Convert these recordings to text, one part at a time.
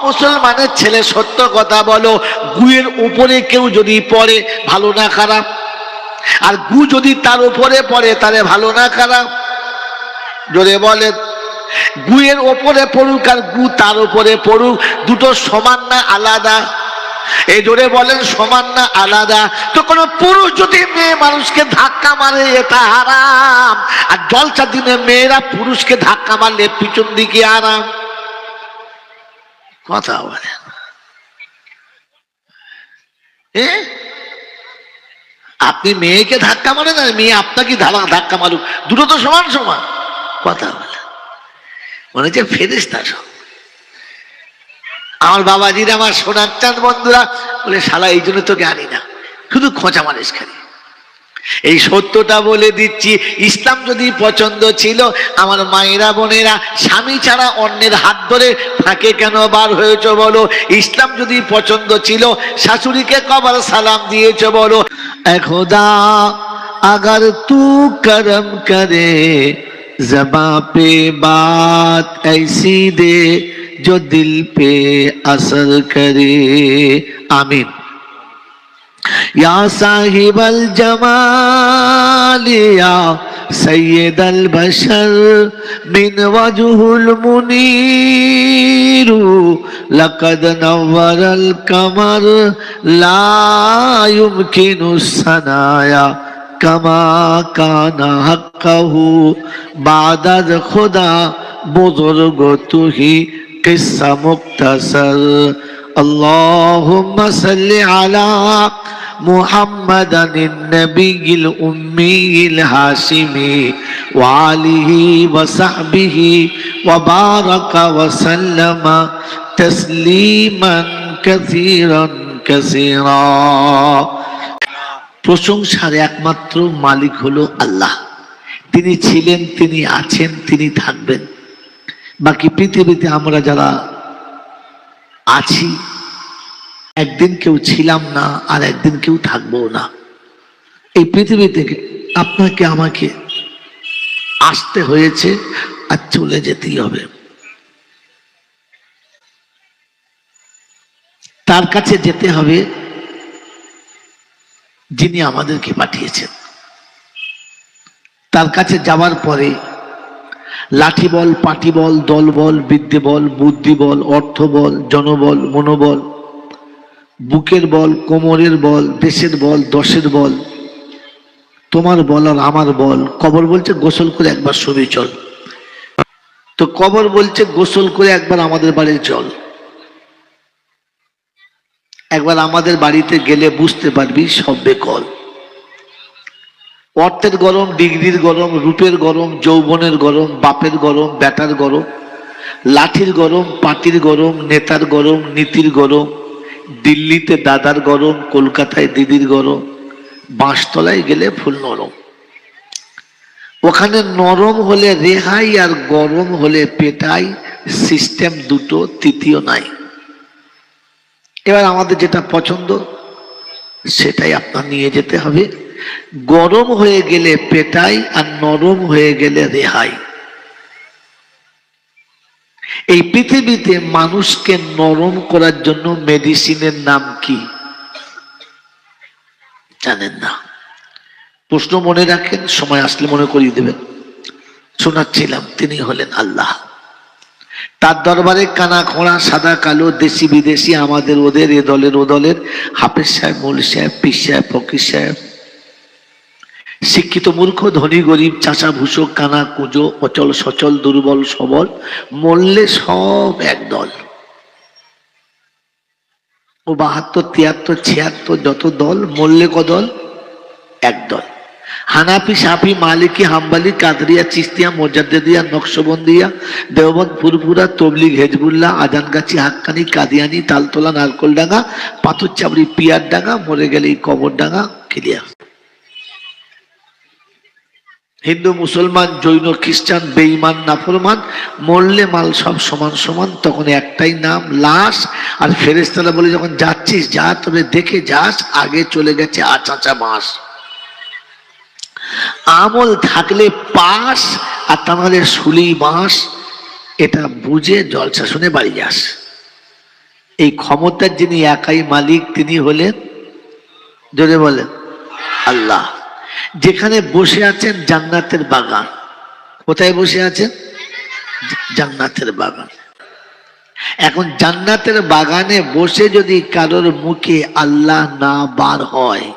মুসলমানের ছেলে সত্য কথা বলো, গুয়ের উপরে কেউ যদি পড়ে ভালো না খারাপ? আর গু যদি তার উপরে পড়ে তাহলে ভালো না খারাপ? জোরে বলেন। গুয়ের ওপরে পড়ুক আর গু তার উপরে পড়ুক, দুটো সমান না আলাদা? এই জোরে বলেন, সমান না আলাদা? তো কোন পুরুষ যদি মেয়ে মানুষকে ধাক্কা মারে এটা হারাম, আর জলসার দিনে মেয়েরা পুরুষকে ধাক্কা মারলে পিছন দিকে আরাম। কথা বলে আপনি মেয়েকে ধাক্কা মারেন আর মেয়ে আপনাকে ধাক্কা মারুক, দুটো তো সমান সমান। কথা বলে মনে হচ্ছে ফেরেশতা সব। আমার বাবাজিরা, আমার সোনার চাঁদ বন্ধুরা বলে, শালা এই জন্য তোকে আনি না, শুধু খোঁচা মারিস খালি। এই সত্যটা বলে দিচ্ছি, ইসলাম যদি পছন্দ ছিল, আমার মায়েরা বোনেরা স্বামী ছাড়া অন্যের হাত ধরে ফাঁকে কেন বার হয়েছ বলো? ইসলাম যদি পছন্দ ছিল, শাশুড়িকে কবার সালাম দিয়েছ বলো? খোদা अगर तू करम करे ज़बां पे बात ऐसी दे जो दिल पे असर करे। आमीन। या साहिबल जमाल या सैयदल बशर मिन वजहुल मुनीरु लक़द नव्वरल कमर ला युमकिनु सनाया कमा काना हक़्क़हु बादद खुदा बुज़ुर्ग तू ही किस्सा मुख्तसर। अल्लाहुम्मा सल्लि अला मुहम्मदिन नबील उम्मील हाशिमी व आलिहि व सहबिहि व बारक व सल्लम तस्लीमान कसीरन कसीरा। প্রশংসার একমাত্র মালিক হলো আল্লাহ। তিনি ছিলেন, তিনি আছেন, তিনি থাকবেন। বাকি পৃথিবীতে আমরা যারা আছি, একদিন কেউ ছিলাম না আর একদিন কেউ থাকবো না। এই পৃথিবী থেকে আপনাকে আমাকে আসতে হয়েছে আর চলে যেতেই হবে। তার কাছে যেতে হবে যিনি আমাদেরকে পাঠিয়েছেন। তার কাছে যাওয়ার পরে লাঠি বল, পাটি বল, দল বল, বিদ্যে বল, বুদ্ধি বল, অর্থ বল, জনবল, মনোবল, বুকের বল, কোমরের বল, দেশের বল, দশের বল, তোমার বল আর আমার বল। কবর বলছে গোসল করে একবার শুবি চল, তো কবর বলছে গোসল করে একবার আমাদের বাড়ি চল। একবার আমাদের বাড়িতে গেলে বুঝতে পারবি সব বেকল। অর্থের গরম, ডিগ্রির গরম, রূপের গরম, যৌবনের গরম, বাপের গরম, বেটার গরম, লাঠির গরম, পাটির গরম, নেতার গরম, নীতির গরম, দিল্লিতে দাদার গরম, কলকাতায় দিদির গরম, বাঁশতলায় গেলে ফুল নরম। ওখানে নরম হলে রেহাই আর গরম হলে পেটাই, সিস্টেম দুটো, তৃতীয় নাই। এবার আমাদের যেটা পছন্দ সেটাই আপনার নিয়ে যেতে হবে। গরম হয়ে গেলে পেটাই আর নরম হয়ে গেলে রেহাই। এই পৃথিবীতে মানুষকে নরম করার জন্য মেডিসিনের নাম কি জানেন না? প্রশ্ন মনে রাখেন, সময় আসলে মনে করিয়ে দেবেন। শোনাচ্ছিলাম, তিনি হলেন আল্লাহ। তার দরবারে কানা খোঁড়া, সাদা কালো, দেশি বিদেশি, আমাদের ওদের, এ দলের ও দলের, হাফেজ সাহেব, মৌলভী সাহেব, পীর সাহেব, ফকির সাহেব, শিক্ষিত মূর্খ, ধনী গরিব, চাষা ভূষক, কানা কুঁজো, অচল সচল, দুর্বল সবল, মরলে সব এক দল। ও ৭২, ৭৩, ৭৬ যত দল, মরলে ক দল? এক দল। হানাফি, সাফি, মালিকি, হাম্বলি, কাদরিয়া, চিস্তিয়া, মোজাদ্দেদিয়া, নকশবন্দিয়া, দেওবন্দ, ফুরফুরা, তবলিগ, হেজবুল্লাহ, আজানগাছি, হাক্কানি, কাদিয়ানি, তালতলা, নারকলডাঙ্গা, পাথর চাবড়ি, পিয়ারডাঙ্গা, মরে গেলে কবরডাঙ্গা, ক্লিয়ার। হিন্দু, মুসলমান, জৈন, খ্রিস্টান, বেঈমান, নাফরমান, মরলে মাল সব সমান সমান। তখন একটাই নাম, লাশ। আর ফেরেশতারা বলে, যখন যাচ্ছিস যা, তবে দেখে যাস আগে চলে গেছে আচাচা মাস। আমল থাকলে পাস, আর তাহলে শুলি বাঁশ। এটা বুঝে জলসা শুনে বাড়ি যাস। এই ক্ষমতার যিনি একাই মালিক তিনি হলেন, জোরে বলেন, আল্লাহ। যেখানে বসে আছেন জান্নাতের বাগান। কোথায় বসে আছেন? জান্নাতের বাগান। এখন জান্নাতের বাগানে বসে যদি কারোর মুখে আল্লাহ না বার হয়,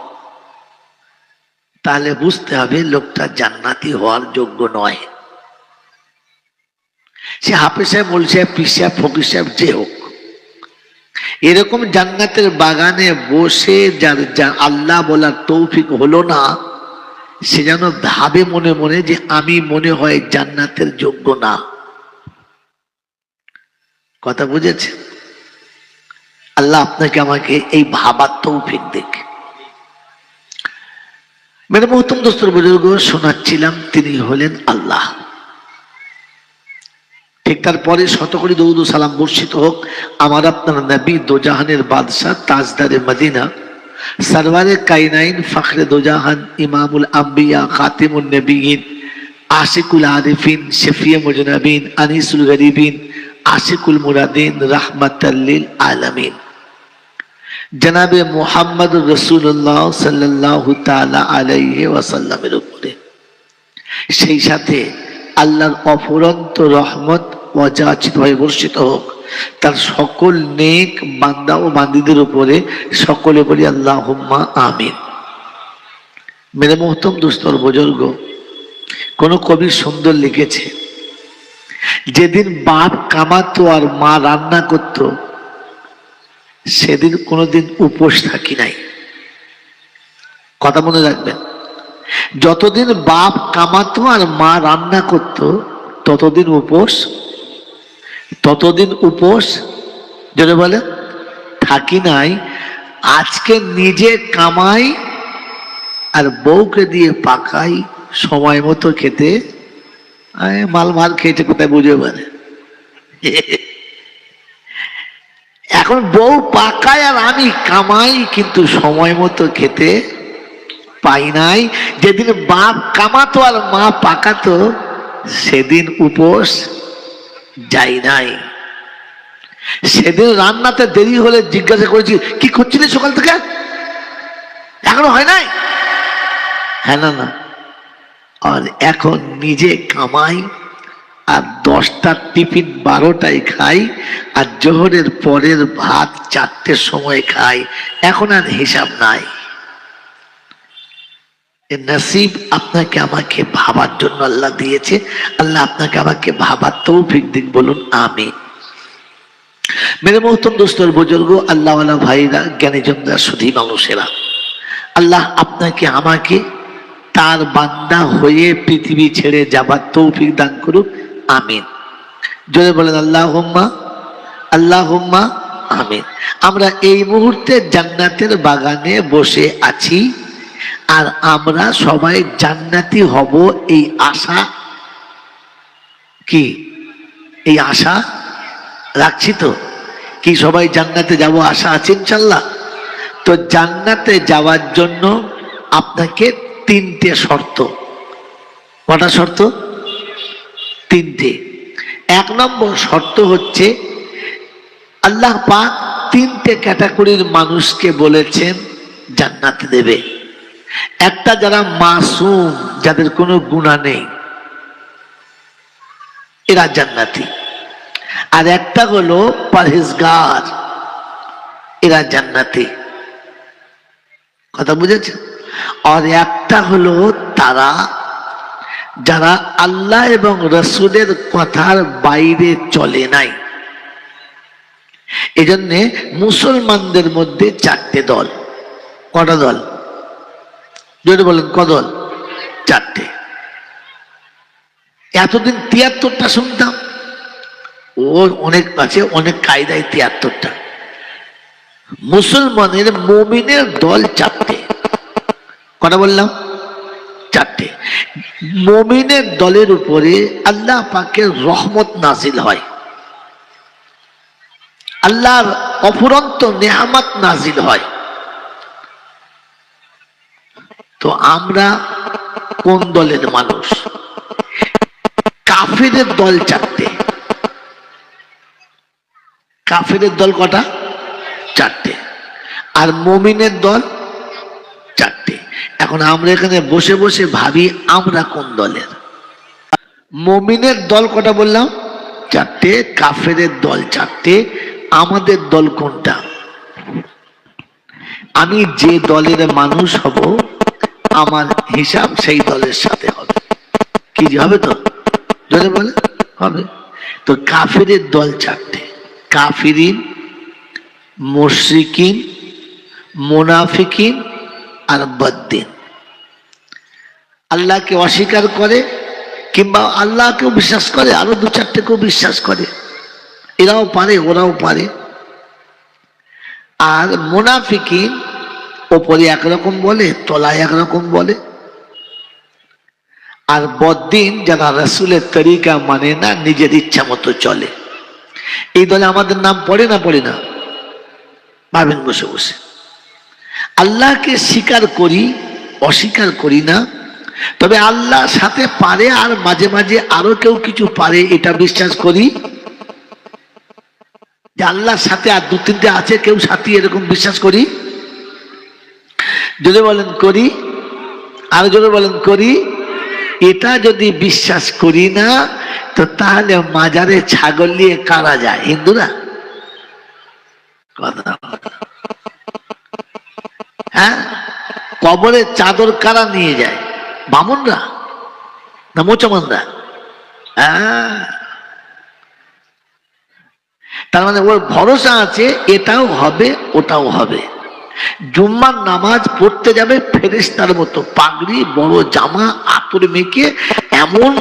তাহলে বুঝতে হবে লোকটা জান্নাতি হওয়ার যোগ্য নয়। সে হাফেজ সাহেব, মৌলভী সাহেব, পীর সাহেব, ফকির সাহেব যে হোক, এরকম জান্নাতের বাগানে বসে যার আল্লাহ বলার তৌফিক হলো না, সে যেন ভাবে মনে মনে যে আমি মনে হয় জান্নাতের যোগ্য না। কথা বুঝেছে? আল্লাহ আপনাকে আমাকে এই ভাবার তৌফিক দিক। মেরে মোহতরম দোস্তর বুজুর্গ, শোনাচ্ছিলাম তিনি হলেন আল্লাহ। ঠিক তারপরে শতকোটি দরুদ ও সালাম বর্ষিত হোক আমার আপনার নবী, দোজাহানের বাদশাহ, তাজদারে মদিনা, সরওয়ারে কায়নাইন, ফখরে দোজাহান, ইমামুল আম্বিয়া, খাতিমুন নবীন, আশিকুল আরিফিন, শফিয়ে মুজনবিন, আনিসুল গরিবিন, আশিকুল মুরাদিন, রাহমাতাল লিল আলামিন, জনাবে মুহাম্মদ রাসূলুল্লাহ সাল্লাল্লাহু তাআলা আলাইহি ওয়াসাল্লামের উপরে, সেই সাথে আল্লাহর অফুরন্ত রহমত অযাচিতভাবে বর্ষিত হোক তার সকল নেক বান্দা ও বান্দীদের উপরে। সকলে বলি আল্লাহুম্মা আমিন। মেরে মোহতরম দোস্তর বুজুর্গ, কোন কবি সুন্দর লিখেছে, যেদিন বাপ কামাতো আর মা রান্না করত সেদিন কোনোদিন উপোস থাকি নাই। কথা মনে রাখবেন, যতদিন বাপ কামাতো আর মা রান্না করত ততদিন উপোস যদি বলে থাকি নাই। আজকে নিজে কামাই আর বউকে দিয়ে পাকাই, সময় মতো খেতে, মাল মাল খেয়েছে কোথায় বুঝে পারে। এখন বউ পাকায় আর আমি কামাই, কিন্তু সময় মতো খেতে পাই নাই। যেদিন বাপ কামাতো আর মা পাকাতো সেদিন উপোস যাই নাই। সেদিন রান্নাতে দেরি হলে জিজ্ঞাসা করেছি, কি করছিলি সকাল থেকে, এখনো হয় নাই? হ্যাঁ, না না। আর এখন নিজে কামাই আর 10টার টিফিন 12টায় খাই, আর জোহরের পরের ভাত 4টের সময় খাই। এখন আর হিসাব নাই। নসিব আপনাকে আমাকে ভাবার জন্য আল্লাহ দিয়েছে। আল্লাহ আপনাকে আমাকে ভাবার তৌফিক দিক, বলুন আমিন। মেরে মোহতরম দোস্তর বুজুর্গ, আল্লাহওয়ালা ভাইরা, জ্ঞানীজনরা, সুধী মানুষেরা, আল্লাহ আপনাকে আমাকে তার বান্দা হয়ে পৃথিবী ছেড়ে যাবার তৌফিক দান করুক, আমিন। জোরে বলেন আল্লাহুম্মা আল্লাহুম্মা আমিন। আমরা এই মুহূর্তে জান্নাতের বাগানে বসে আছি, আর আমরা সবাই জান্নাতি হব এই আশা, কি এই আশা রাখছি তো? কি সবাই জান্নাতে যাব আশা আছে ইনশাআল্লাহ? তো জান্নাতে যাওয়ার জন্য আপনাকে 3টে শর্ত। কটা শর্ত? 3টে। 1 নম্বর শর্ত হচ্ছে, আল্লাহ পাক 3টে ক্যাটাগরির মানুষকে বলেছেন জান্নাতে দেবে। একটা যারা মাসুম, যাদের কোনো গুনাহ নেই, এরা জান্নাতি। আর একটা হলো পরহেজগার, এরা জান্নাতি। কথা বুঝেছেন? আর একটা হলো তারা যারা আল্লাহ এবং রসুলের কথার বাইরে চলে নাই। এজন্য মুসলমানদের মধ্যে 4টে দল। কটা দল? যদি বলেন কদল? 4টে। এতদিন 73টা শুনতাম, ও অনেক আছে, অনেক কায়দায় 73টা। মুসলমানের মুমিনের দল 4টে। কটা বললাম? 4টে। মুমিনের দলের উপরে আল্লাহ পাকের রহমত নাজিল হয়, আল্লাহর অফুরন্ত নেয়ামত নাজিল হয়। তো আমরা কোন দলের মানুষ? কাফেরের দল 4টে। কাফেরের দল কটা? চারটে, আর মুমিনের দল চারটে। এখন আমরা এখানে বসে বসে ভাবি আমরা কোন দলের। মুমিনের দল কটা বললাম? চারটে। কাফেরের দল চারটে। আমাদের দল কোনটা? আমি যে দলের মানুষ হব আমার হিসাব সেই দলের সাথে হবে। কি হবে? তো যদি বলে হবে। তো কাফেরের দল চারটে: কাফিরিন, মুশরিকিন, মুনাফিকিন আর বদ্দিন। আল্লাহকে অস্বীকার করে কিংবা আল্লাহকেও বিশ্বাস করে, আরো দু চারটেকেও বিশ্বাস করে, এরাও পারে ওরাও পারে। আর মুনাফিকিন ওপরে একরকম বলে, তলায় একরকম বলে। আর বদ্দিন যারা রাসূলের তরিকা মানে না, নিজের ইচ্ছা মতো চলে। এই দলে আমাদের নাম পড়ে না পড়ে না? ভাবেন বসে বসে। আল্লাহকে স্বীকার করি, অস্বীকার করি না, তবে আল্লাহ সাথে পারে আর মাঝে মাঝে আরো কেউ কিছু পারে, এটা বিশ্বাস করি। যে আল্লাহর সাথে আর দু তিনটে আছে কেউ সাথী, এরকম বিশ্বাস করি। যদি বলেন করি, আর যদি বলেন করি। এটা যদি বিশ্বাস করি না, তো তাহলে মাজারে ছাগল নিয়ে কারা যায়? হিন্দুরা। কথা, হ্যাঁ, কবরে চাদর কারা নিয়ে যায়? বামুনরা না মুসলমানরা? হ্যাঁ, তার মানে ওর ভরসা আছে এটাও হবে ওটাও হবে। জুম্মার নামাজ পড়তে যাবে ফেরেশতার মতো, পাগড়ি, বড় জামা, আতর মেখে, এমন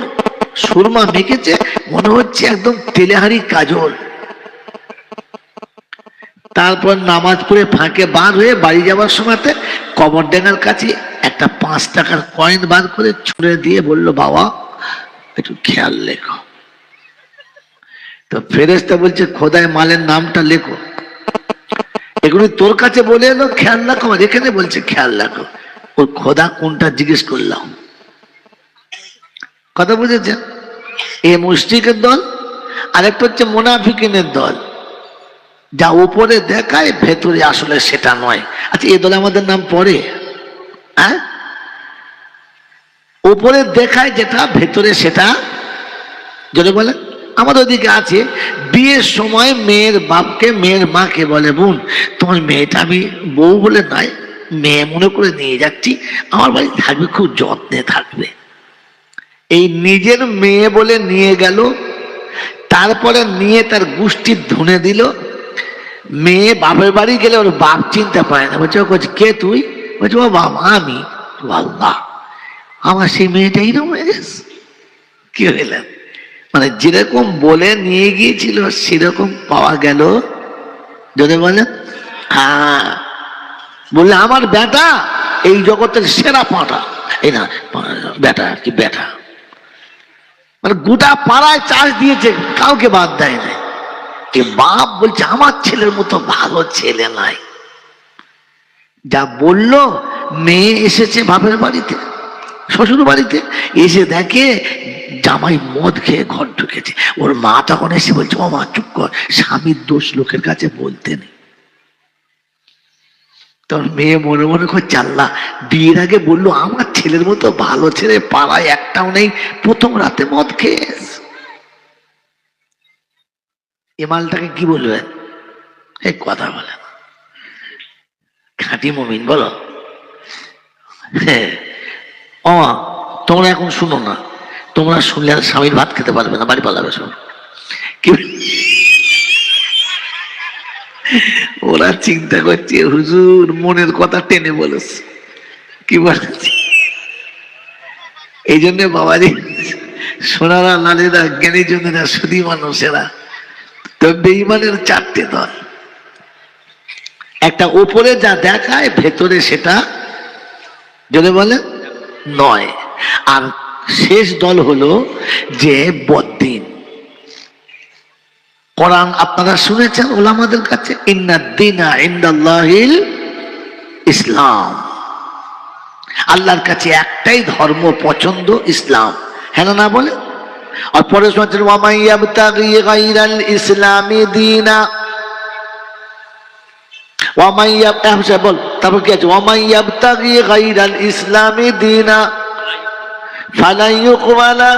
সুরমা মেখেছে মনে হচ্ছে একদম তেলেহারি কাজল। তারপর নামাজ পড়ে ফাঁকে বার হয়ে বাড়ি যাওয়ার সময়তে কবর ডেঙ্গার কাছে একটা 5 টাকার কয়েন বার করে ছুঁড়ে দিয়ে বলল, বাবা একটু খেয়াল লেখো। তো ফেরেশতা বলছে, খোদায় মালের নামটা লেখো। এগুলো তোর কাছে বলে এলো খেয়াল রাখো, আর এখানে বলছে খেয়াল রাখো। ওর খোদা কোনটা জিজ্ঞেস করলাম। কথা বুঝেছেন? এ মুশরিকের দল, আরেকটা হচ্ছে মুনাফিকিনের দল, যা উপরে দেখায় ভেতরে আসলে সেটা নয়। আচ্ছা, এ দলে আমাদের নাম পড়ে? হ্যাঁ, উপরে দেখায় যেটা, ভেতরে সেটা। যদি বলে আমাদের ওদিকে আছে, বিয়ের সময় মেয়ের বাপকে, মেয়ের মাকে বলে, বোন তোমার মেয়েটা আমি বউ বলে নয়, মেয়ে মনে করে নিয়ে যাচ্ছি, আমার বাড়ি থাকবে, খুব যত্নে থাকবে। এই নিজের মেয়ে বলে নিয়ে গেল, তারপরে নিয়ে তার গোষ্ঠীর ধুনে দিল। মেয়ে বাপের বাড়ি গেলে ওর বাপ চিনতে পারে না, বলছে কে তুই? বলছে ও বাবা আমি। আল্লাহ, আমার সেই মেয়েটাই রয়েছে। কি হইলাম? মানে যেরকম বলে নিয়ে গিয়েছিল সেরকম পাওয়া গেল। যদি বলে হ্যাঁ, বললে আমার বেটা এই জগতের সেরা পাঁটা, এই না বেটা কি বেটা, মানে গোটা পাড়ায় চাষ দিয়েছে, কাউকে বাদ দেয় না। বাপ বলছে আমার ছেলের মতো ভালো ছেলে নাই। যা বলল, মেয়ে এসেছে বাপের বাড়িতে, শ্বশুর বাড়িতে, এসে দেখে জামাই মদ খেয়ে ঘর ঢুকেছে। ওর মা তখন এসে বলছে, ও মা চুপ কর, স্বামীর দোষ লোকের কাছে বলতে নেই। তোর মেয়ে মনে মনে করছে, আল্লাহ বিয়ের আগে বললো আমার ছেলের মতো ভালো ছেলে পাড়ায় একটাও নেই, প্রথম রাতে মদ খেয়ে। এ মালটাকে কি বলবেন? এই কথা বলে খাঁটি মুমিন বলো। হ্যাঁ, ও তোমরা এখন শুনো না, তোমরা শুনলে আর স্বামীর ভাত খেতে পারবে না, বাড়ি পালাবে সব। কি ওরা চিন্তা করছে হুজুর মনের কথা টেনে বলেছে। কি বলেছে? এই জন্য বাবাজি সোনারা লালেরা জ্ঞানী জনেরা সুধী মানুষেরা, তো বেঈমানের চারটে দল। একটা উপরে যা দেখায় ভেতরে সেটা যদি বলে নয়। আর শেষ দল হলো যে বদ্দিন। কোরআন আপনারা শুনেছেন ওলামাদের কাছে, ইন্নাদ-দীনা ইনদাল্লাহিল ইসলাম, আল্লাহর কাছে একটাই ধর্ম পছন্দ, ইসলাম। হ্যাঁ না বলে? আর পরে শুনছেন, ওয়া মান ইয়াবতাগি গায়রাল ইসলামি দীনা, বল তারপর কি আছে, ওয়ামান ইয়াবতাগি গায়রাল ইসলামি দীনা ফালা ইউকবালা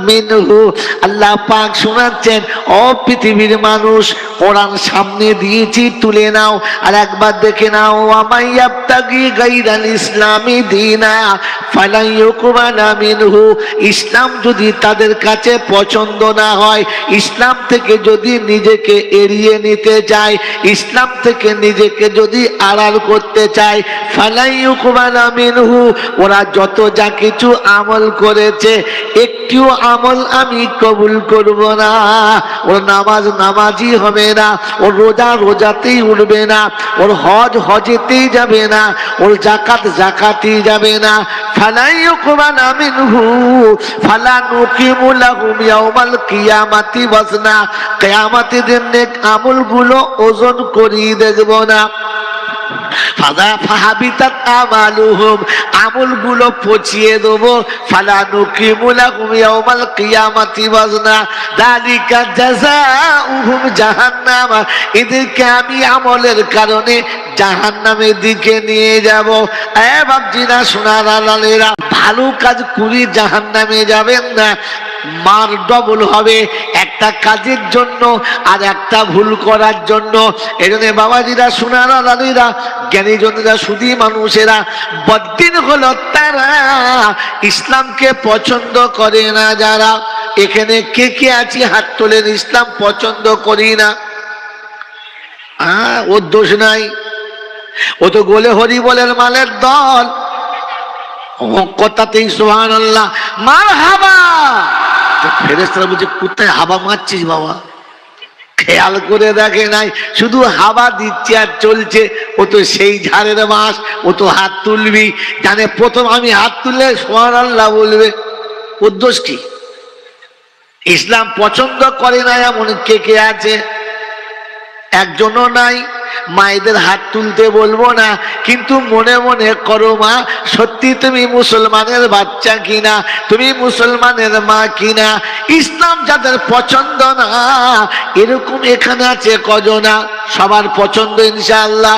মিনহু। আল্লাহ পাক শোনাচ্ছেন, ও পৃথিবীর মানুষ, কোরআন সামনে দিয়েছি, তুলে নাও আর একবার দেখে নাও, ওয়ামান ইয়াবতাগি গায়রাল ইসলামি দীনা ফালা ইউকবালা মিনহু। ইসলাম যদি তাদের কাছে পছন্দ না হয়, ইসলাম থেকে যদি নিজেকে এড়িয়ে নিতে চায়, ইসলাম থেকে নিজেকে যদি আড়াল করতে চায়, ফালা ইউকবালা মিনহু, ওরা যত যা কিছু আমল করেছে একটিও আমল আমি কবুল করব না। ওর নামাজ নামাজই হবে না, ওর রোজা রোজাতেই উঠবে না, ওর হজ হজেতেই যাবে না, ওর জাকাত জাকাতেই যাবে না। ফালা ইউকবালা মিনহু ফালা নুকিমু লাহুম ইয়াউমাল কিয়ামাতি ওয়াজনা। কিয়ামতের দিনে আমলগুলো ওজন করিয়ে দেখব না। আমলগুলো পচিয়ে দেবো। ফালা নুকিমু লাহুম ইয়াউমাল কিয়ামাতি ওয়াজনা যালিকা জাযাউহুম জাহান্নাম। এদেরকে আমি আমলের কারণে জাহান্নামের দিকে নিয়ে যাব। বাপজিরা সোনার আলালেরা, ভালো কাজ করি জাহান্নামে যাবেন না, মার ডবল হবে, একটা কাজের জন্য আর একটা ভুল করার জন্য। এই জন্য বাবাজিরা সোনার আলালেরা, জ্ঞানীজনেরা, শুধু মানুষেরা, বদ্দিন হলো তারা ইসলামকে পছন্দ করে না যারা। এখানে কে কে আছি হাত তোলেন, ইসলাম পছন্দ করি না। ওর দোষ নাই, ও তো গোলে হরি বলের মালের দল। কথাতেই সুবহানাল্লাহ, মারহাবা। ফেরেশতারা বলছে, কোথায় হাবা মারছিস বাবা? খেয়াল করে দেখে নাই, শুধু হাওয়া দিচ্ছে আর চলছে। ও তো সেই ঝাড়ের মাস, ও তো হাত তুলবি, জানে প্রথম আমি হাত তুললে সুবহানাল্লাহ বলবে। ওর দোষ কি? ইসলাম পছন্দ করে না এমন কে কে আছে? একজনও নাই। মায়েদের হাত তুলতে বলবো না, কিন্তু মনে মনে করো মা, সত্যি তুমি মুসলমানের বাচ্চা কিনা, তুমি মুসলমানের মা কিনা। ইসলাম যাদের পছন্দ না এরকম এখানে আছে কজনা? সবার পছন্দ ইনশাআল্লাহ।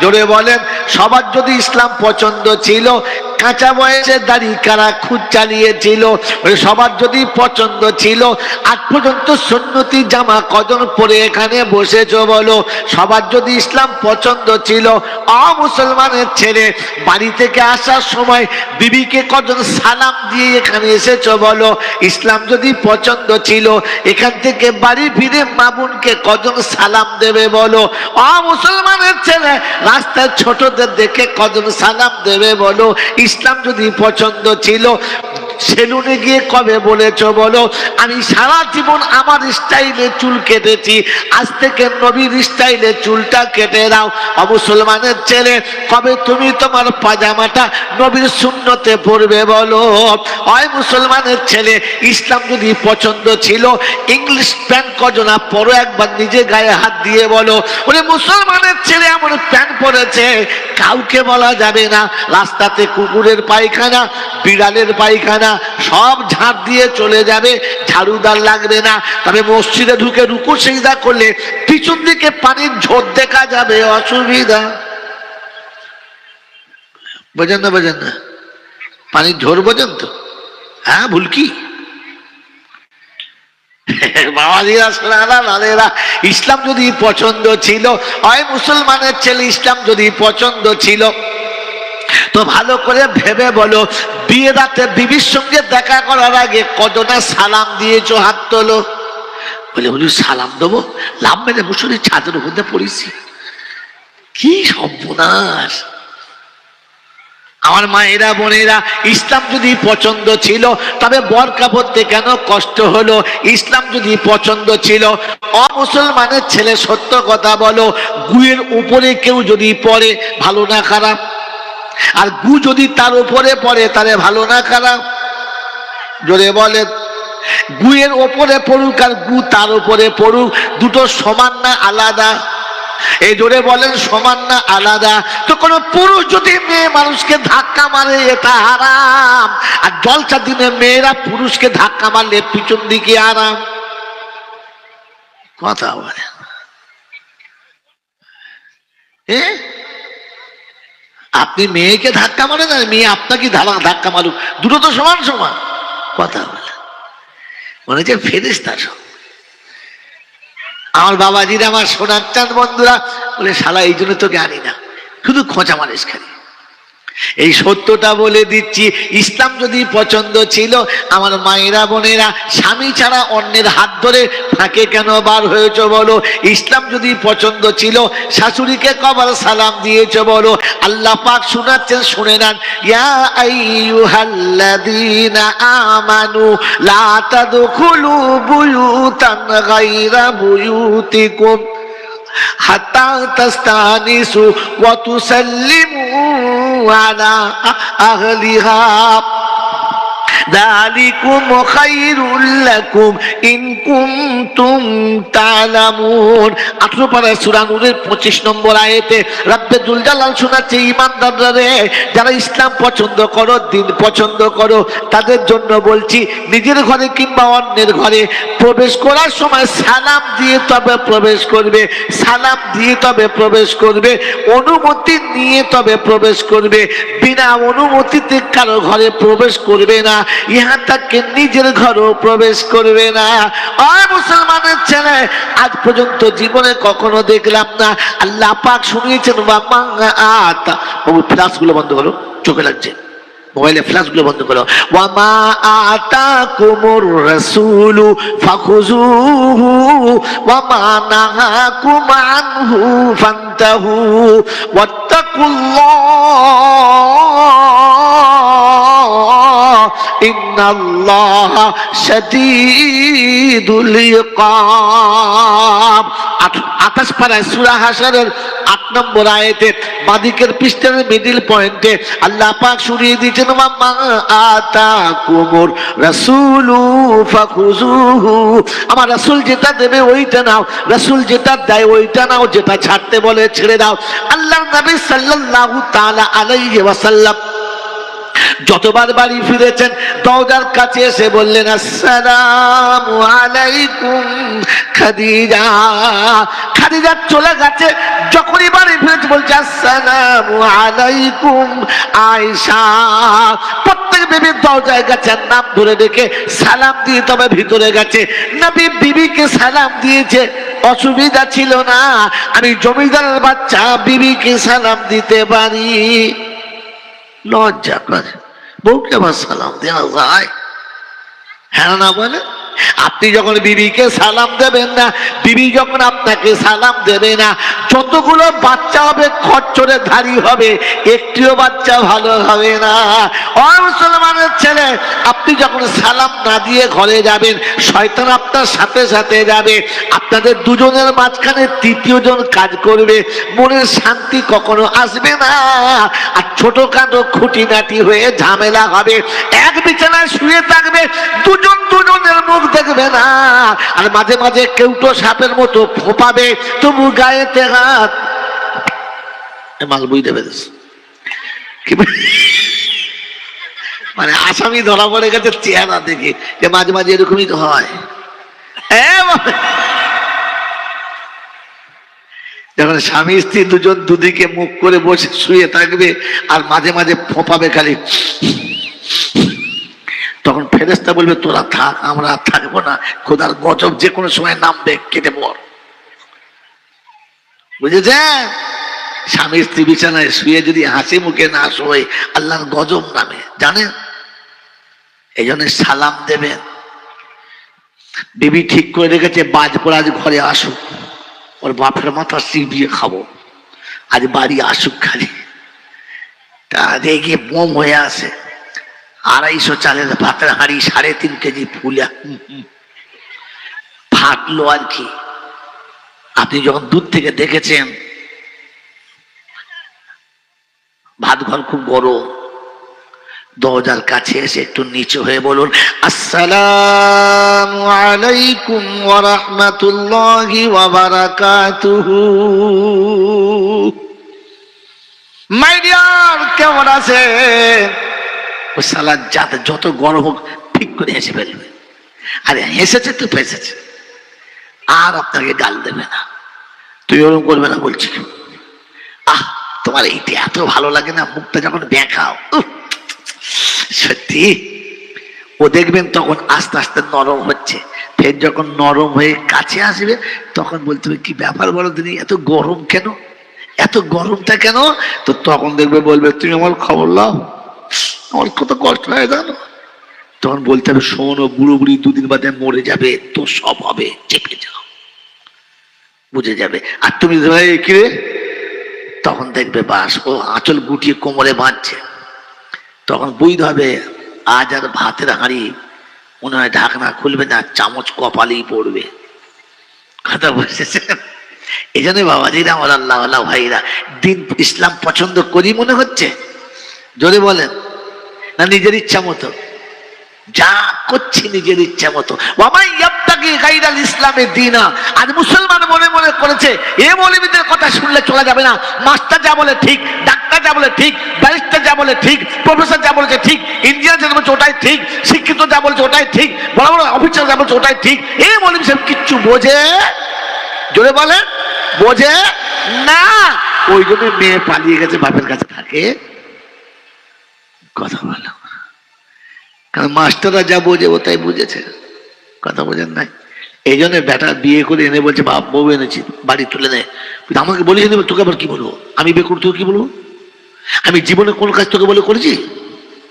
জোরে বলেন, সবার যদি ইসলাম পছন্দ ছিল, কাঁচা বয়সে দাড়ি কারা খুদ চালিয়েছিল, সবার যদি পছন্দ ছিল, আজ পর্যন্ত সুন্নতি জামা কজন পরে এখানে বসেছো বলো? সবার যদি ইসলাম পছন্দ ছিল, মুসলমানের ছেলে বাড়ি থেকে আসার সময় বিবিকে কজন সালাম দিয়ে এখানে এসেছো বলো? ইসলাম যদি পছন্দ ছিল, এখান থেকে বাড়ি ফিরে মা বোনকে কজন সালাম দেবে বলো? মুসলমানের ছেলে রাস্তায় ছোটদের দেখে কজন সালাম দেবে বলো? ইসলাম যদি পছন্দ ছিল, সেলুনে গিয়ে কবে বলেছো বলো, আমি সারা জীবন আমার স্টাইলে চুল কেটেছি, আজ থেকে নবীর স্টাইলে চুলটা কেটে দাও। মুসলমানের ছেলে, কবে তুমি তোমার পাজামাটা নবীর সুন্নতে পরবে বলো? মুসলমানের ছেলে, ইসলাম যদি পছন্দ ছিল, ইংলিশ প্যান্ট কজনা পরো একবার নিজে গায়ে হাত দিয়ে বলো। ওরে মুসলমানের ছেলে এমন প্যান্ট পরেছে কাউকে বলা যাবে না। রাস্তাতে কুকুরের পায়খানা, বিড়ালের পায়খানা সব ঝাঁপ দিয়ে চলে যাবে, ঝাড়ুদার লাগবে না। তবে মসজিদে ঢুকে রুকু সিজদা করলে পিছন দিকে পানির ঝোঁক দেখা যাবে, অসুবিধা। বোঝেন না? বোঝেন না? পানির ঝোর বোঝেন তো? হ্যাঁ, ভুল কি? ইসলাম যদি পছন্দ ছিল, মুসলমানের ছেলে ইসলাম যদি পছন্দ ছিল, তো ভালো করে ভেবে বলো, বিয়ে রাতে বিবির সঙ্গে দেখা করার আগে কজনা সালাম দিয়েছো? হাত তোলো। বলে হুজুর সালাম দেবো, লাভ মেরে মুসুরির ছাদের মধ্যে পড়েছি। কি সর্বনাশ! আমার মায়েরা বোনেরা, ইসলাম যদি পছন্দ ছিল, তবে বরকা পরতে কেন কষ্ট হলো? ইসলাম যদি পছন্দ ছিল, মুসলমানের ছেলে সত্য কথা বলো, গুয়ের উপরে কেউ যদি পড়ে, ভালো না খারাপ? আর গু যদি তার উপরে পড়ে, তাহলে ভালো না খারাপ? জোরে বলেন। গুয়ের ওপরে পড়ুক আর গু তার উপরে পড়ুক, দুটো সমান না আলাদা? এই জোরে বলেন, সমান না আলাদা? তো কোন পুরুষ যদি মেয়ে মানুষকে ধাক্কা মারে, এটা হারাম। আর জলসার দিনে মেয়েরা পুরুষকে ধাক্কা মারলে পিছন দিকে আরাম। কথা বলে হ্যাঁ, আপনি মেয়েকে ধাক্কা মারেন আর মেয়ে আপনাকে ধাক্কা মারুক, দুটো তো সমান সমান কথা বলে, মনে হচ্ছে ফেরেশতা সব। আমার বাবাজিরা, আমার সোনার চাঁদ বন্ধুরা বলে, শালা এই জন্য তোকে আনি না, শুধু খোঁচা মারিস খালি। এই সত্যটা বলে দিচ্ছি, ইসলাম যদি পছন্দ ছিল, আমার মায়েরা বোনেরা স্বামী ছাড়া অন্যের হাত ধরে ফাঁকে কেন বার হয়েছ বলো? ইসলাম যদি পছন্দ ছিল, শাশুড়িকে কবার সালাম দিয়েছ বলো? আল্লাহ পাক শোনাচ্ছেন, শুনে নেন। ইয়া আইয়ুহাল্লাযীনা আমানু লা তাদখুলু বুয়ুতান গায়রা বুয়ুতিকুম হাত্তা তাস্তানিসু ওয়া তুসাল্লিমু আলা আহলিহা যালিকুম খায়রুল লাকুম ইন কুনতুম তা'লামুন। 18 পারা সূরা নূরের 25 নম্বর আয়াতে রব্বুল জালাল শোনাচ্ছে, ঈমানদাররা রে, যারা ইসলাম পছন্দ করো, দিন পছন্দ করো, তাদের জন্য বলছি, নিজের ঘরে কিংবা অন্যের ঘরে প্রবেশ করার সময় সালাম দিয়ে তবে প্রবেশ করবে, সালাম দিয়ে তবে প্রবেশ করবে, অনুমতি নিয়ে তবে প্রবেশ করবে। বিনা অনুমতিতে কারো ঘরে প্রবেশ করবে না, ইহা তাকে নিজের ঘরও প্রবেশ করবে না। আর মুসলমানের ছেলে, আজ পর্যন্ত জীবনে কখনো দেখলাম না। আল্লাহ পাক শুনিয়েছেন, ফ্ল্যাশগুলো বন্ধ করো, চোখে লাগছে, মোবাইলে ফ্ল্যাশগুলো বন্ধ করো। ওয়ামা আতাকুমুর রাসূলু ফাখুযুহু ওয়ামা নাহাকুম আনহু ফান্তাহু ওয়াত্তাকুল্লাহ ইন্নাল্লাহা শাদীদুল ইকাব। 28 পারায় সূরা হাশরের 8 নম্বর আয়াতে বাদিকের পৃষ্ঠার মিডল পয়েন্টে আল্লাহ পাক শুনিয়ে দিয়েছেন, ওয়ামা আতাকুমুর রাসূলু ফাখুযুহু। আমার রাসূল যেটা দেবে ওইটা নাও, রাসূল যেটা দেয় ওইটা নাও, যেটা ছাড়তে বলে ছেড়ে দাও। আল্লাহর নবী সাল্লাল্লাহু তাআলা আলাইহি ওয়াসাল্লাম যতবার বাড়ি ফিরেছেন, দরজার কাছে এসে বললেন, আসসালামু আলাইকুম খাদিজা। খাদিজা চলে গেছে, যখনই বাড়ি ফিরেছে বলছে, আসসালামু আলাইকুম আয়েশা। প্রত্যেক বিবির দরজায় গেছে, নাম ধরে ডেকে সালাম দিয়ে তবে ভিতরে গেছে। নবী বিবিকে সালাম দিয়েছে, অসুবিধা ছিল না, আমি জমিদারের বাচ্চা, বিবিকে সালাম দিতে পারি। লজ্জা করে, বউকে আবার সালাম দেওয়া যায়? হ্যাঁ না বলে? আপনি যখন বিবিকে সালাম দেবেন না, বিবি যখন আপনাকে সালাম দেবে না, যতগুলো বাচ্চা হবে খচ্চরে ধারি হবে, একটিও বাচ্চা ভালো হবে না। ও মুসলমানের ছেলে, আপনি যখন সালাম না দিয়ে ঘরে যাবেন, শয়তান আপনার সাথে সাথে যাবে, আপনাদের দুজনের মাঝখানে তৃতীয় জন কাজ করবে, মনের শান্তি কখনো আসবে না, আর ছোটখাটো খুঁটিনাটি হয়ে ঝামেলা হবে। এক বিছানায় শুয়ে থাকবে, দুজনের মুখ দেখবে না, আর মাঝে মাঝে কেউটো সাপের মতো ফোপাবে, তবু গায়েতে হাত। মাল বুঝতে পেরেছ? মানে আসামি ধরা পড়ে গেছে চেহারা দেখে, যে মাঝে মাঝে এরকমই তো হয়। যখন স্বামী স্ত্রী দুজন দুদিকে মুখ করে বসে শুয়ে থাকবে, আর মাঝে মাঝে ফোপাবে খালি, তখন ফেরেশতা বলবে, তোরা থাক, আমরা থাকবো না, খোদার গজব যে কোনো সময় নামবে, কেটে পড়। বুঝেছে? স্বামী স্ত্রী বিছানায় শুয়ে যদি হাসি মুখে না শোয়, আল্লাহর গজব নামে, জানেন? এই জন্য সালাম দেবেন। বিবি ঠিক করে রেখেছে, বাজপুর আজ ঘরে আসুক, ওর বাপের মাথা চিবিয়ে খাবো, আজ বাড়ি আসুক খালি। তা রেগে বোম হয়ে আসে, 250 চালের ভাতের হাঁড়ি 3.5 কেজি ফুলা ফাটলো আর কি। আপনি যখন দূর থেকে দেখেছেন, ভাত ঘর খুব গরম, দরজার কাছে এসে একটু নিচু হয়ে বলুন, আসসালামু আলাইকুম ওয়া রাহমাতুল্লাহি ওয়া বারাকাতুহু। মাই ডিয়ার, কেমন আছেন? ওই শালা যাতে যত গরম হোক ঠিক করে হেসে ফেলবে, আরে হেসেছে তো ফেসেছে, আর আপনাকে গাল দেবে না। তুই ওরকম করবে না বলছি, আহ, তোমার এইটা এত ভালো লাগে না, মুখটা যখন দেখাও সত্যি। ও দেখবেন তখন আস্তে আস্তে নরম হচ্ছে, ফের যখন নরম হয়ে কাছে আসবে তখন বলতে হবে কি ব্যাপার বলো তিনি, এত গরম কেন, এত গরমটা কেন? তো তখন দেখবে বলবে তুমি আমার খবর লাও, আমার কত কষ্ট হয় জানো। তখন বলতে হবে শোনো, বুড়ো বুড়ি দুদিন বাদে মরে যাবে, তো সব হবে, চেপে যাও, বুঝে যাবে। আর তুমি কি রে, তখন দেখবে বাস ও আঁচল গুটিয়ে কোমরে বাঁধছে, তখন বুঝতে হবে আজ আর ভাতের হাঁড়ি মনে হয় ঢাকনা খুলবে না, চামচ কপালেই পড়বে। কথা বুঝেছেন? এই জন্য বাবাজিরা, আমার আল্লাহ আল্লাহ ভাইরা, দিন ইসলাম পছন্দ করি মনে হচ্ছে? জোরে বলেন, না নিজের ইচ্ছা মতো যা করছি নিজের ইচ্ছা মতো? ইসলামের দিনা, আজ মুসলমান মনে মনে করেছে এ মৌলবীদের কথা শুনলে চলা যাবে না, মাস্টার যা বলে ঠিক, ডাক্তার যা বলে ঠিক, ব্যারিস্টার যা বলে ঠিক, প্রফেসর যা বলেছে ঠিক, ইঞ্জিনিয়ার যা বলেছে ওটাই ঠিক, শিক্ষিত যা বলেছে ওটাই ঠিক, বড় বড় অফিসার যা বলেছে ওটাই ঠিক। এই মৌলবী সাহেব কিচ্ছু বোঝে, জোরে বলে, বোঝে না। ওই জন্য মেয়ে পালিয়ে গেছে, বাপের কাছে থাকে। কথা বলো, কারণ মাস্টাররা যা বোঝে ও তাই বুঝেছে, কথা বোঝেন নাই। এই জন্য বেটা বিয়ে করে এনে বলছে বাপ বউ এনেছি, বাড়ি তুলে নেয়। আমাকে বলিস তোকে আবার কি বলবো, আমি বিয়ে করতে কি বলবো? আমি জীবনে কোন কাজ তোকে বলে করেছি?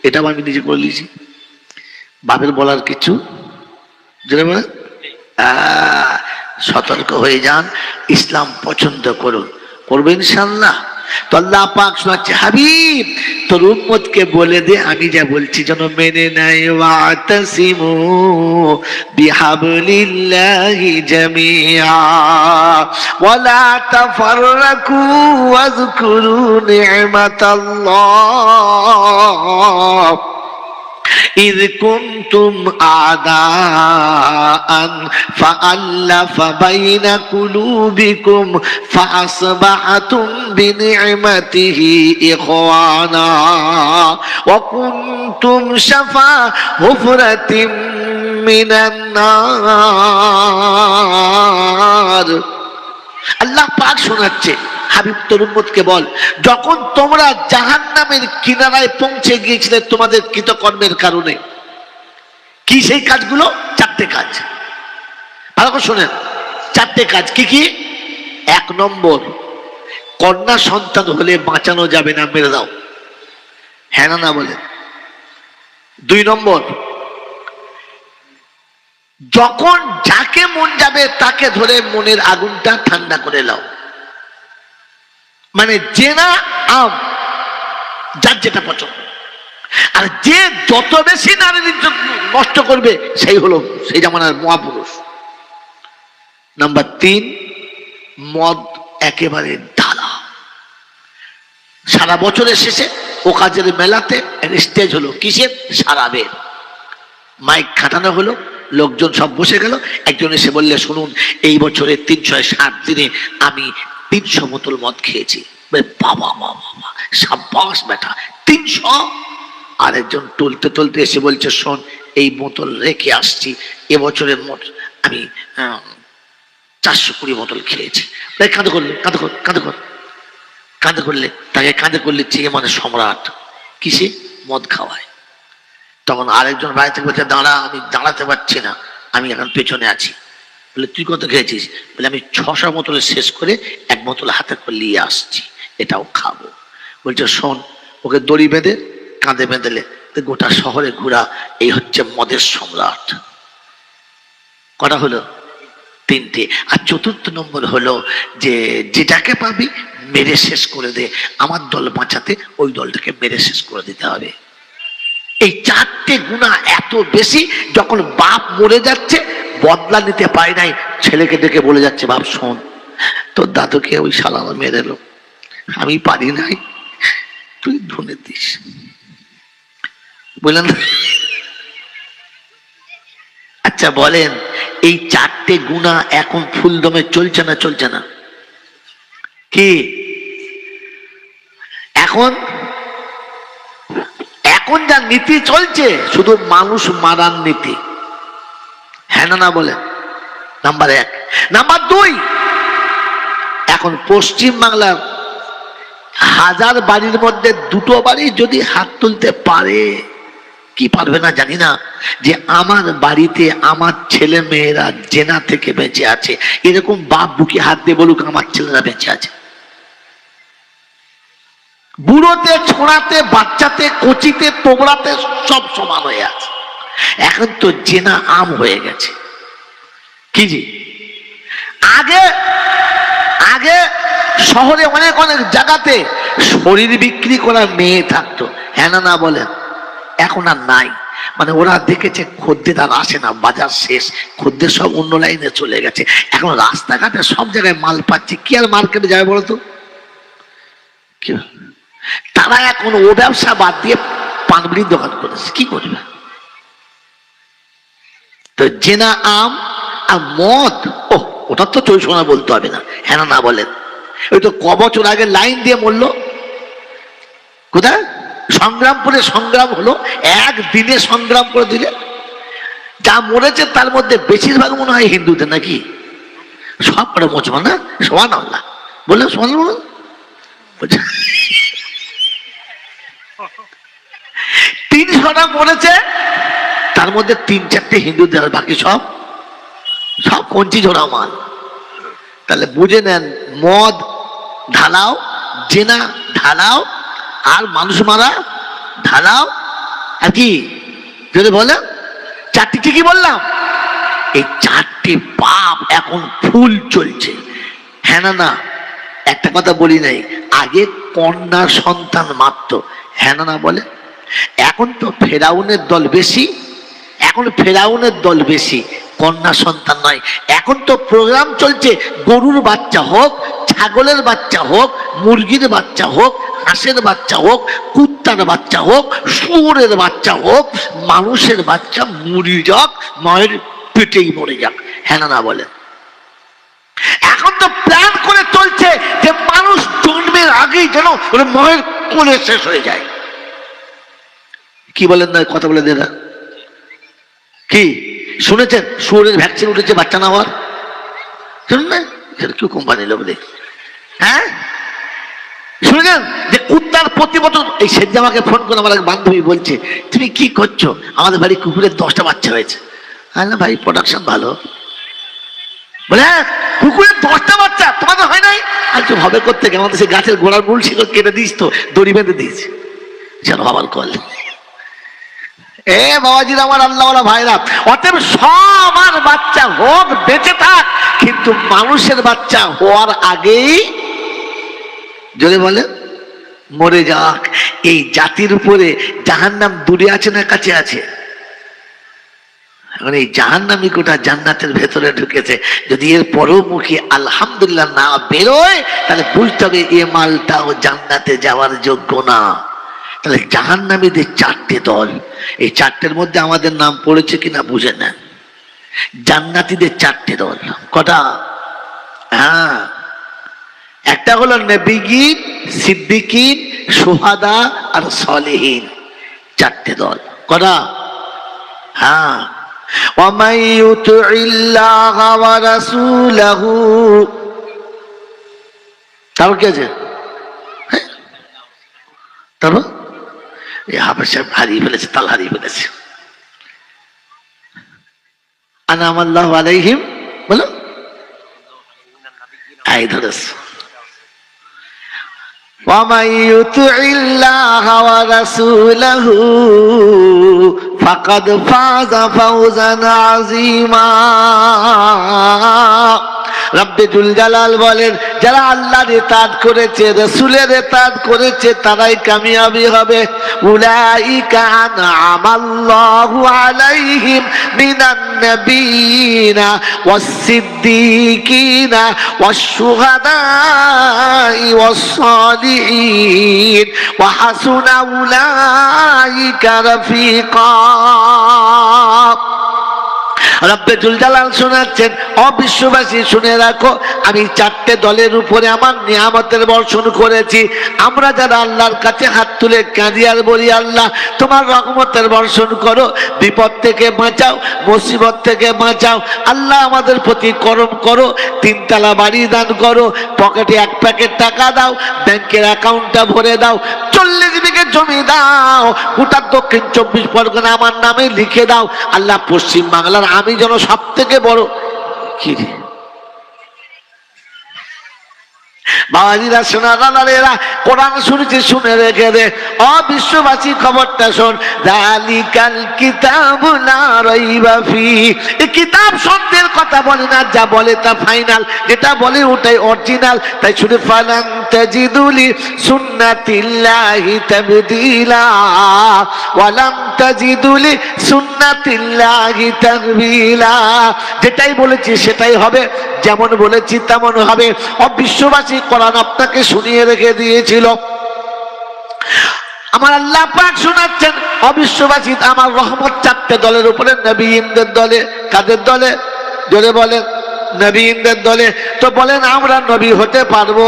এটাও আমি নিজে করে নিয়েছি, বাপের বলার কিছু। সতর্ক হয়ে যান, ইসলাম পছন্দ করুন, করবে ইনশাল্লাহ। তো আল্লাহ পাক শোনাচ্ছে, হাবিব তোর উম্মতকে বলে দে আমি যা বলছি যেন মেনে নেয়। ওয়াতাসিমু বিহাবলিল্লাহি জামিআ ওয়ালা তাফাররাকু ওয়াযকুরু নি'মাতাল্লাহ إذ كنتم أعداء فألف بين قلوبكم فأصبحتم بنعمته إخوانا وكنتم شفا حفرة من النار। আল্লাহ পাক শোনাচ্ছে, হাবিব তোর উম্মতকে বল, যখন তোমরা জাহান্নামের কিনারায় পৌঁছে গিয়েছিলে তোমাদের কৃতকর্মের কারণে, কি সেই কাজগুলো? চারটে কাজ, ভালো করে শোনেন, চারটে কাজ। কি কি? 1 নম্বর, কন্যা সন্তান হলে বাঁচানো যাবে না, মেরে দাও, হ্যাঁ না বলে। 2 নম্বর, যখন যাকে মন যাবে তাকে ধরে মনের আগুনটা ঠান্ডা করে নাও, মানে যে না আম, যার যেটা পছন্দ। আর যে যত বেশি নারীর ইজ্জত নষ্ট করবে সেই হলো সেই জামানার মহাপুরুষ। নাম্বার 3, মদ একেবারে ঢালা। সারা বছরের শেষে ও কাজের মেলাতে স্টেজ হলো, কিসের? শরাবের। মাইক খাটানো হলো, লোকজন সব বসে গেল, একজন এসে বললে শুনুন এই বছরে 360 দিনে আমি 300 বোতল মদ খেয়েছি। বাবা বাবা, সাব্বাস বেটা, 300। আরেকজন টলতে টলতে এসে বলছে শোন এই বোতল রেখে আসছি, এবছরের মোট আমি 420 বোতল খেয়েছি। কাঁদে করলে কাঁদে করলে তাকে কাঁদে করলে চেয়ে মানে সম্রাট, কিসে? মদ খাওয়ায়। তখন আরেকজন ভাই থেকে বলছে দাঁড়া, আমি দাঁড়াতে পারছি না, আমি এখন পেছনে আছি। বলে তুই কত খেয়েছিস? বলে আমি 600 বোতলে শেষ করে 1 বোতল হাতে করে নিয়ে আসছি, এটাও খাবো। বলছে শোন, ওকে দড়ি বেঁধে কাঁধে বেঁধেলে গোটা শহরে ঘোরা, এই হচ্ছে মদের সম্রাট। কটা হলো? 3টে। আর 4র্থ নম্বর হলো যে যেটাকে পাবি মেরে শেষ করে দে, আমার দল বাঁচাতে ওই দলটাকে মেরে শেষ করে দিতে হবে। এই 4টে গুনাহ এত বেশি, যখন বাপ মরে যাচ্ছে বদলা নিতে পারে নাই, ছেলেকে ডেকে বলে যাচ্ছে বাপ শোন তোর দাদুকে ওই শালা মেরে এলো, আমি পারি নাই, তুই ধনে দিস। বললেন আচ্ছা বলেন এই 4টে গুনাহ এখন ফুলদমে চলছে না চলছে না? কি এখন এখন যা নীতি চলছে শুধু মানুষ মারার নীতি, হ্যাঁ না বলেন? নাম্বার 1। নাম্বার 2, এখন পশ্চিম বাংলার 1000 বাড়ির মধ্যে 2টো বাড়ি যদি হাত তুলতে পারে, কি পারবে না জানি না, যে আমার বাড়িতে আমার ছেলে মেয়েরা জেনা থেকে বেঁচে আছে, এরকম বাপ বুকে হাত দিয়ে বলুক আমার ছেলেরা বেঁচে আছে। বুড়োতে, ছোড়াতে, বাচ্চাতে, কচিতে, তোমরাতে সব সমান হয়ে আছে। এখন তো জেনা আম হয়ে গেছে। কি জি, আগে আগে শহরে অনেক অনেক জায়গাতে শরীর বিক্রি করা মেয়ে থাকতো, হ্যাঁ না বলেন? এখন আর নাই। মানে ওরা দেখেছে খদ্দের আর আসে না, বাজার শেষ, খদ্দের সব অন্য লাইনে চলে গেছে। এখন রাস্তাঘাটে সব জায়গায় মাল পাচ্ছে, কি আর মার্কেটে যাবে বলতো? তারা এখন ও ব্যবসা বাদ দিয়ে পানবিড়ির দোকান করেছে, কি করবে? তো জেনা আম আর মদ, ওটা তো চৈশোনা বলতে হবে না, হ্যাঁ না বলেন? ওই তো কবছর আগে লাইন দিয়ে মরলো কোথায়, সংগ্রামপুরে সংগ্রাম হলো, একদিনে সংগ্রাম করে দিলে। যা মরেছে তার মধ্যে বেশিরভাগ মনে হয় হিন্দুদের, নাকি সব করে মুসলমান না? সমান আল্লাহ বললে সমান বলুন। 300টা মরেছে, তার মধ্যে 3-4টে হিন্দুদের, বাকি সব কঞ্চি ঝোড়া মাল। তাহলে বুঝে নেন, মদ ঢালাও, জেনা ঢালাও, আর মানুষ মারা ঢালাও, আর কি যদি বলে 4টি, ঠিকই বললাম? এই 4টি পাপ এখন ফুল চলছে, হ্যাঁ না? একটা কথা বলি নাই, আগে কন্যা সন্তান মাত্র, হ্যাঁ না বলে? এখন তো ফেরাউনের দল বেশি, এখন ফেরাউনের দল বেশি, কন্যা সন্তান নয়। এখন তো প্রোগ্রাম চলছে, গরুর বাচ্চা হোক, ছাগলের বাচ্চা হোক, মুরগির বাচ্চা হোক, হাঁসের বাচ্চা হোক, কুত্তার বাচ্চা হোক, শুয়োরের বাচ্চা হোক, মানুষের বাচ্চা মরে যাক, মায়ের পেটেই মরে যাক, হ্যাঁ না বলে? এখন তো প্ল্যান করে চলছে যে মানুষ জন্মের আগেই যেন মায়ের কোলে শেষ হয়ে যায়। কি বলেন না, কথা বলে দেনা? কি শুনেছেন শুয়োরের ভ্যাকসিন উঠেছে বাচ্চা না হওয়ার? শুনুন না, কি কোম্পানি লোক দেখ, হ্যাঁ শুনেছেন যে কুত্তার প্রতি বছর, এই সেদিন আমাকে ফোন করে আমার এক বান্ধবী বলছে, তুমি কি করছো? আমাদের বাড়ি কুকুরের 10টা বাচ্চা হয়েছে। না ভাই, প্রোডাকশন ভালো। বলে কুকুরের 10টা বাচ্চা তোমাদের হয় নাই? আর কি হবে করতে, আমাদের সে গাছের গোড়ার মূল ছিল, কেটে দিস তো, দড়ি বেঁধে দিয়েছে, যেন আবার কল। বাবাজির আমার আল্লাহওয়ালা ভাইরা, অতএব সবার বাচ্চা হোক, বেঁচে থাক, কিন্তু মানুষের বাচ্চা হওয়ার আগেই যদি বলে মরে যাক। এই জাতির উপরে জাহান্নাম দূরে আছে না কাছে আছে? এখন এই জাহান্নামী গোটা জান্নাতের ভেতরে ঢুকেছে। যদি এর পরমুখী আলহামদুলিল্লাহ না বেরোয়, তাহলে বুঝতে হবে এ মালটাও জান্নাতে যাওয়ার যোগ্য না। তাহলে জাহান্নামীদের 4টে দল, এই 4টের মধ্যে আমাদের নাম পড়েছে কিনা বুঝে নেন। জান্নাতীদের 4টে দল, কটা? হ্যাঁ, একটা হলো নবীগণ, সিদ্দিকিন, শুহাদা আর সালেহিন, 4টে দল, কটা? হ্যাঁ। وَمَن يُطِعِ اللَّهَ وَرَسُولَهُ, তারপর কি আছে? তারপর এই হাফেজ সাহেব হারিয়ে ফেলেছে, তাল হারিয়ে ফেলেছে। আনামাল্লাহু আলাইহিম, বলো আই ধরেছ। وَمَن يُطِعِ اللَّهَ وَرَسُولَهُ فَقَدْ فَازَ فَوْزًا عَظِيمًا। রব্বে জুল জালাল বলেন, যারা আল্লাহর ইতাআত করেছে, রাসূলের ইতাআত করেছে, তারাই কামিয়াবি হবে। উলাইকা আনআমাল্লাহু আলাইহিম মিনান নাবিয়িনা ওয়াস-সিদ্দীকিনা ওয়াশ-শুহাদাই ওয়াস-সালিহিন ওয়া হাসুনা উলাইকা রাফিকা। রব্বে জুল জালাল শোনাচ্ছেন, অবিশ্ববাসী শুনে রাখো, আমি চারটে দলের উপরে আমার নিয়ামতের বর্ষণ করেছি। আমরা যারা আল্লাহর কাছে হাত তুলে কাঁদি আর বলি, আল্লাহ তোমার রহমতের বর্ষণ করো, বিপদ থেকে বাঁচাও, মুসিবত থেকে বাঁচাও, আল্লাহ আমাদের প্রতি করম করো, 3 তলা বাড়ি দান করো, পকেটে 1 প্যাকেট টাকা দাও, ব্যাংকের অ্যাকাউন্টটা ভরে দাও, 40 বিঘে জমি দাও, গোটা দক্ষিণ 24 পরগনা আমার নামে লিখে দাও, আল্লাহ পশ্চিম বাংলার আমি যেন সব থেকে বড়। কি রে বাবাজিরা, সোনারা, কোরআন শুনেছি, শুনে রেখে দে। অবিশ্ববাসী খবরটা শোন, যালিকাল কিতাবু লা রাইবা ফি। এই কিতাব সত্যের কথা বলে না, যা বলে তা ফাইনাল, যেটা বলে ওটাই অরিজিনাল। তাই শুনে ফালান তাজিদুলি সুন্নাতিল্লাহি তাবদীলা ওয়ালাম তাজিদুলি সুন্নাতিল্লাহি তাকবীলা। যেটাই বলেছি সেটাই হবে, যেমন বলেছি তেমন হবে। অবিশ্ববাসী কোরআন আপনাকে শুনিয়ে রেখে দিয়েছিল। আমার আল্লাহ পাক শোনাচ্ছেন, অবিশ্ববাসী আমার রহমত 4টে দলের উপরে, নবীদের দলে। কাদের দলে? জোরে বলেন, নবীদের দলে। তো বলেন আমরা নবী হতে পারবো?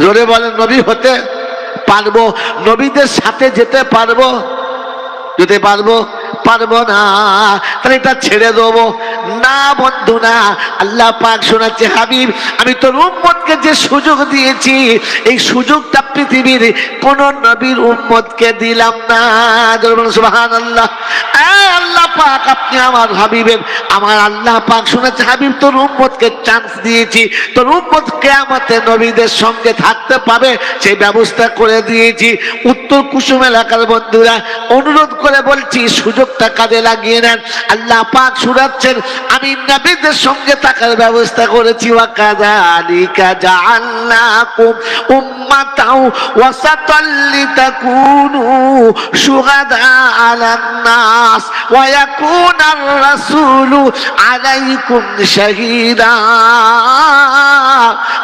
জোরে বলেন, নবী হতে পারবো? নবীদের সাথে যেতে পারবো? যেতে পারবো? পারবো না। তাহলে এটা ছেড়ে দেবো না বন্ধু না। আল্লাহ পাক শোনাচ্ছে, হাবিব আমি তোর উম্মতকে যে সুযোগ দিয়েছি, এই সুযোগটা পৃথিবীর কোন নবীর উম্মতকে দিলাম না। সুবহানাল্লাহ। আল্লাহ পাক আপনি আমার হাবিবের, আমার আল্লাহ পাক শোনাচ্ছে, হাবিব তোর উম্মতকে চান্স দিয়েছি, তোর উম্মত কিয়ামতে নবীদের সঙ্গে থাকতে পাবে সেই ব্যবস্থা করে দিয়েছি। উত্তর কুসুম এলাকার বন্ধুরা অনুরোধ করে বলছি, সুযোগটা কাজে লাগিয়ে নেন। আল্লাহ পাক শোনাচ্ছেন, আমি নবীদের সঙ্গে থাকার ব্যবস্থা করেছি। ওয়া কাযালিকা জাআলনাকুম উম্মাতাও ওয়াসাতাল লিতাকুনু শুহাদা আলান নাস ওয়া ইয়াকুনার রাসূলু আলাইকুম শাহীদা।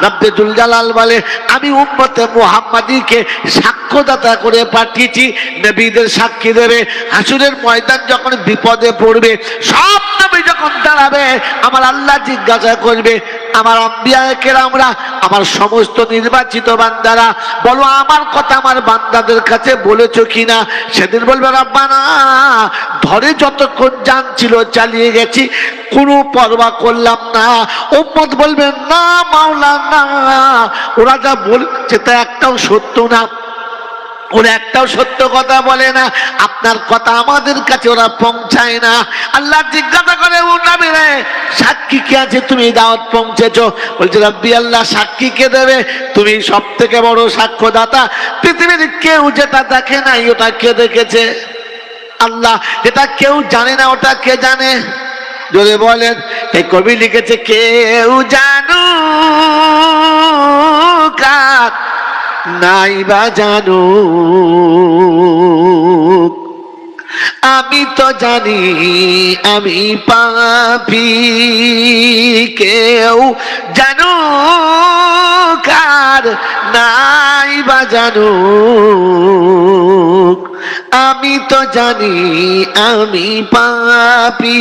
রব্বে জুল জালাল বলে, আমি উম্মতে মুহাম্মাদীকে সাক্ষ্যদাতা করে পাঠিয়েছি, নবীদের সাক্ষী দেবে। হাসরের ময়দান যখন বিপদে পড়বে, সব নবী যখন দাঁড়াবে, আমার আল্লাহ জিজ্ঞাসা করবে, আমার আম্বিয়া কেরামরা, আমার সমস্ত নির্বাচিত বান্দারা, বলো আমার কথা আমার বান্দাদের কাছে বলেছো কিনা? সেদিন বলবে, রব্বানা ধরে যতক্ষণ জান ছিল চালিয়ে গেছি, কোনো পরোয়া করলাম না। উম্মত বলবে, না মাওলানা, ওরা যা বলছে তা একটাও সত্য না, ওরা একটাও সত্য কথা বলে না, আপনার কথা আমাদের কাছে ওরা পৌঁছায় না। আল্লাহ জিজ্ঞাসা করে, ও নবী রে, সাক্ষী কে আছে তুমি দাওয়াত পৌঁছেছো? বলছে, রব্বি আল্লাহ সাক্ষী কে দেবে? তুমি সব থেকে বড় সাক্ষ্যদাতা। পৃথিবীর কেউ যেটা দেখে নাই ওটা কে দেখেছে? আল্লাহ। যেটা কেউ জানে না ওটা কে জানে? জোরে বলেন। এই কবি লিখেছে, কেউ জানু কার নাই বা জানু, আমি তো জানি আমি পাপী। কেউ জানু কার নাই বা জানু, আমি তো জানি আমি পাপী।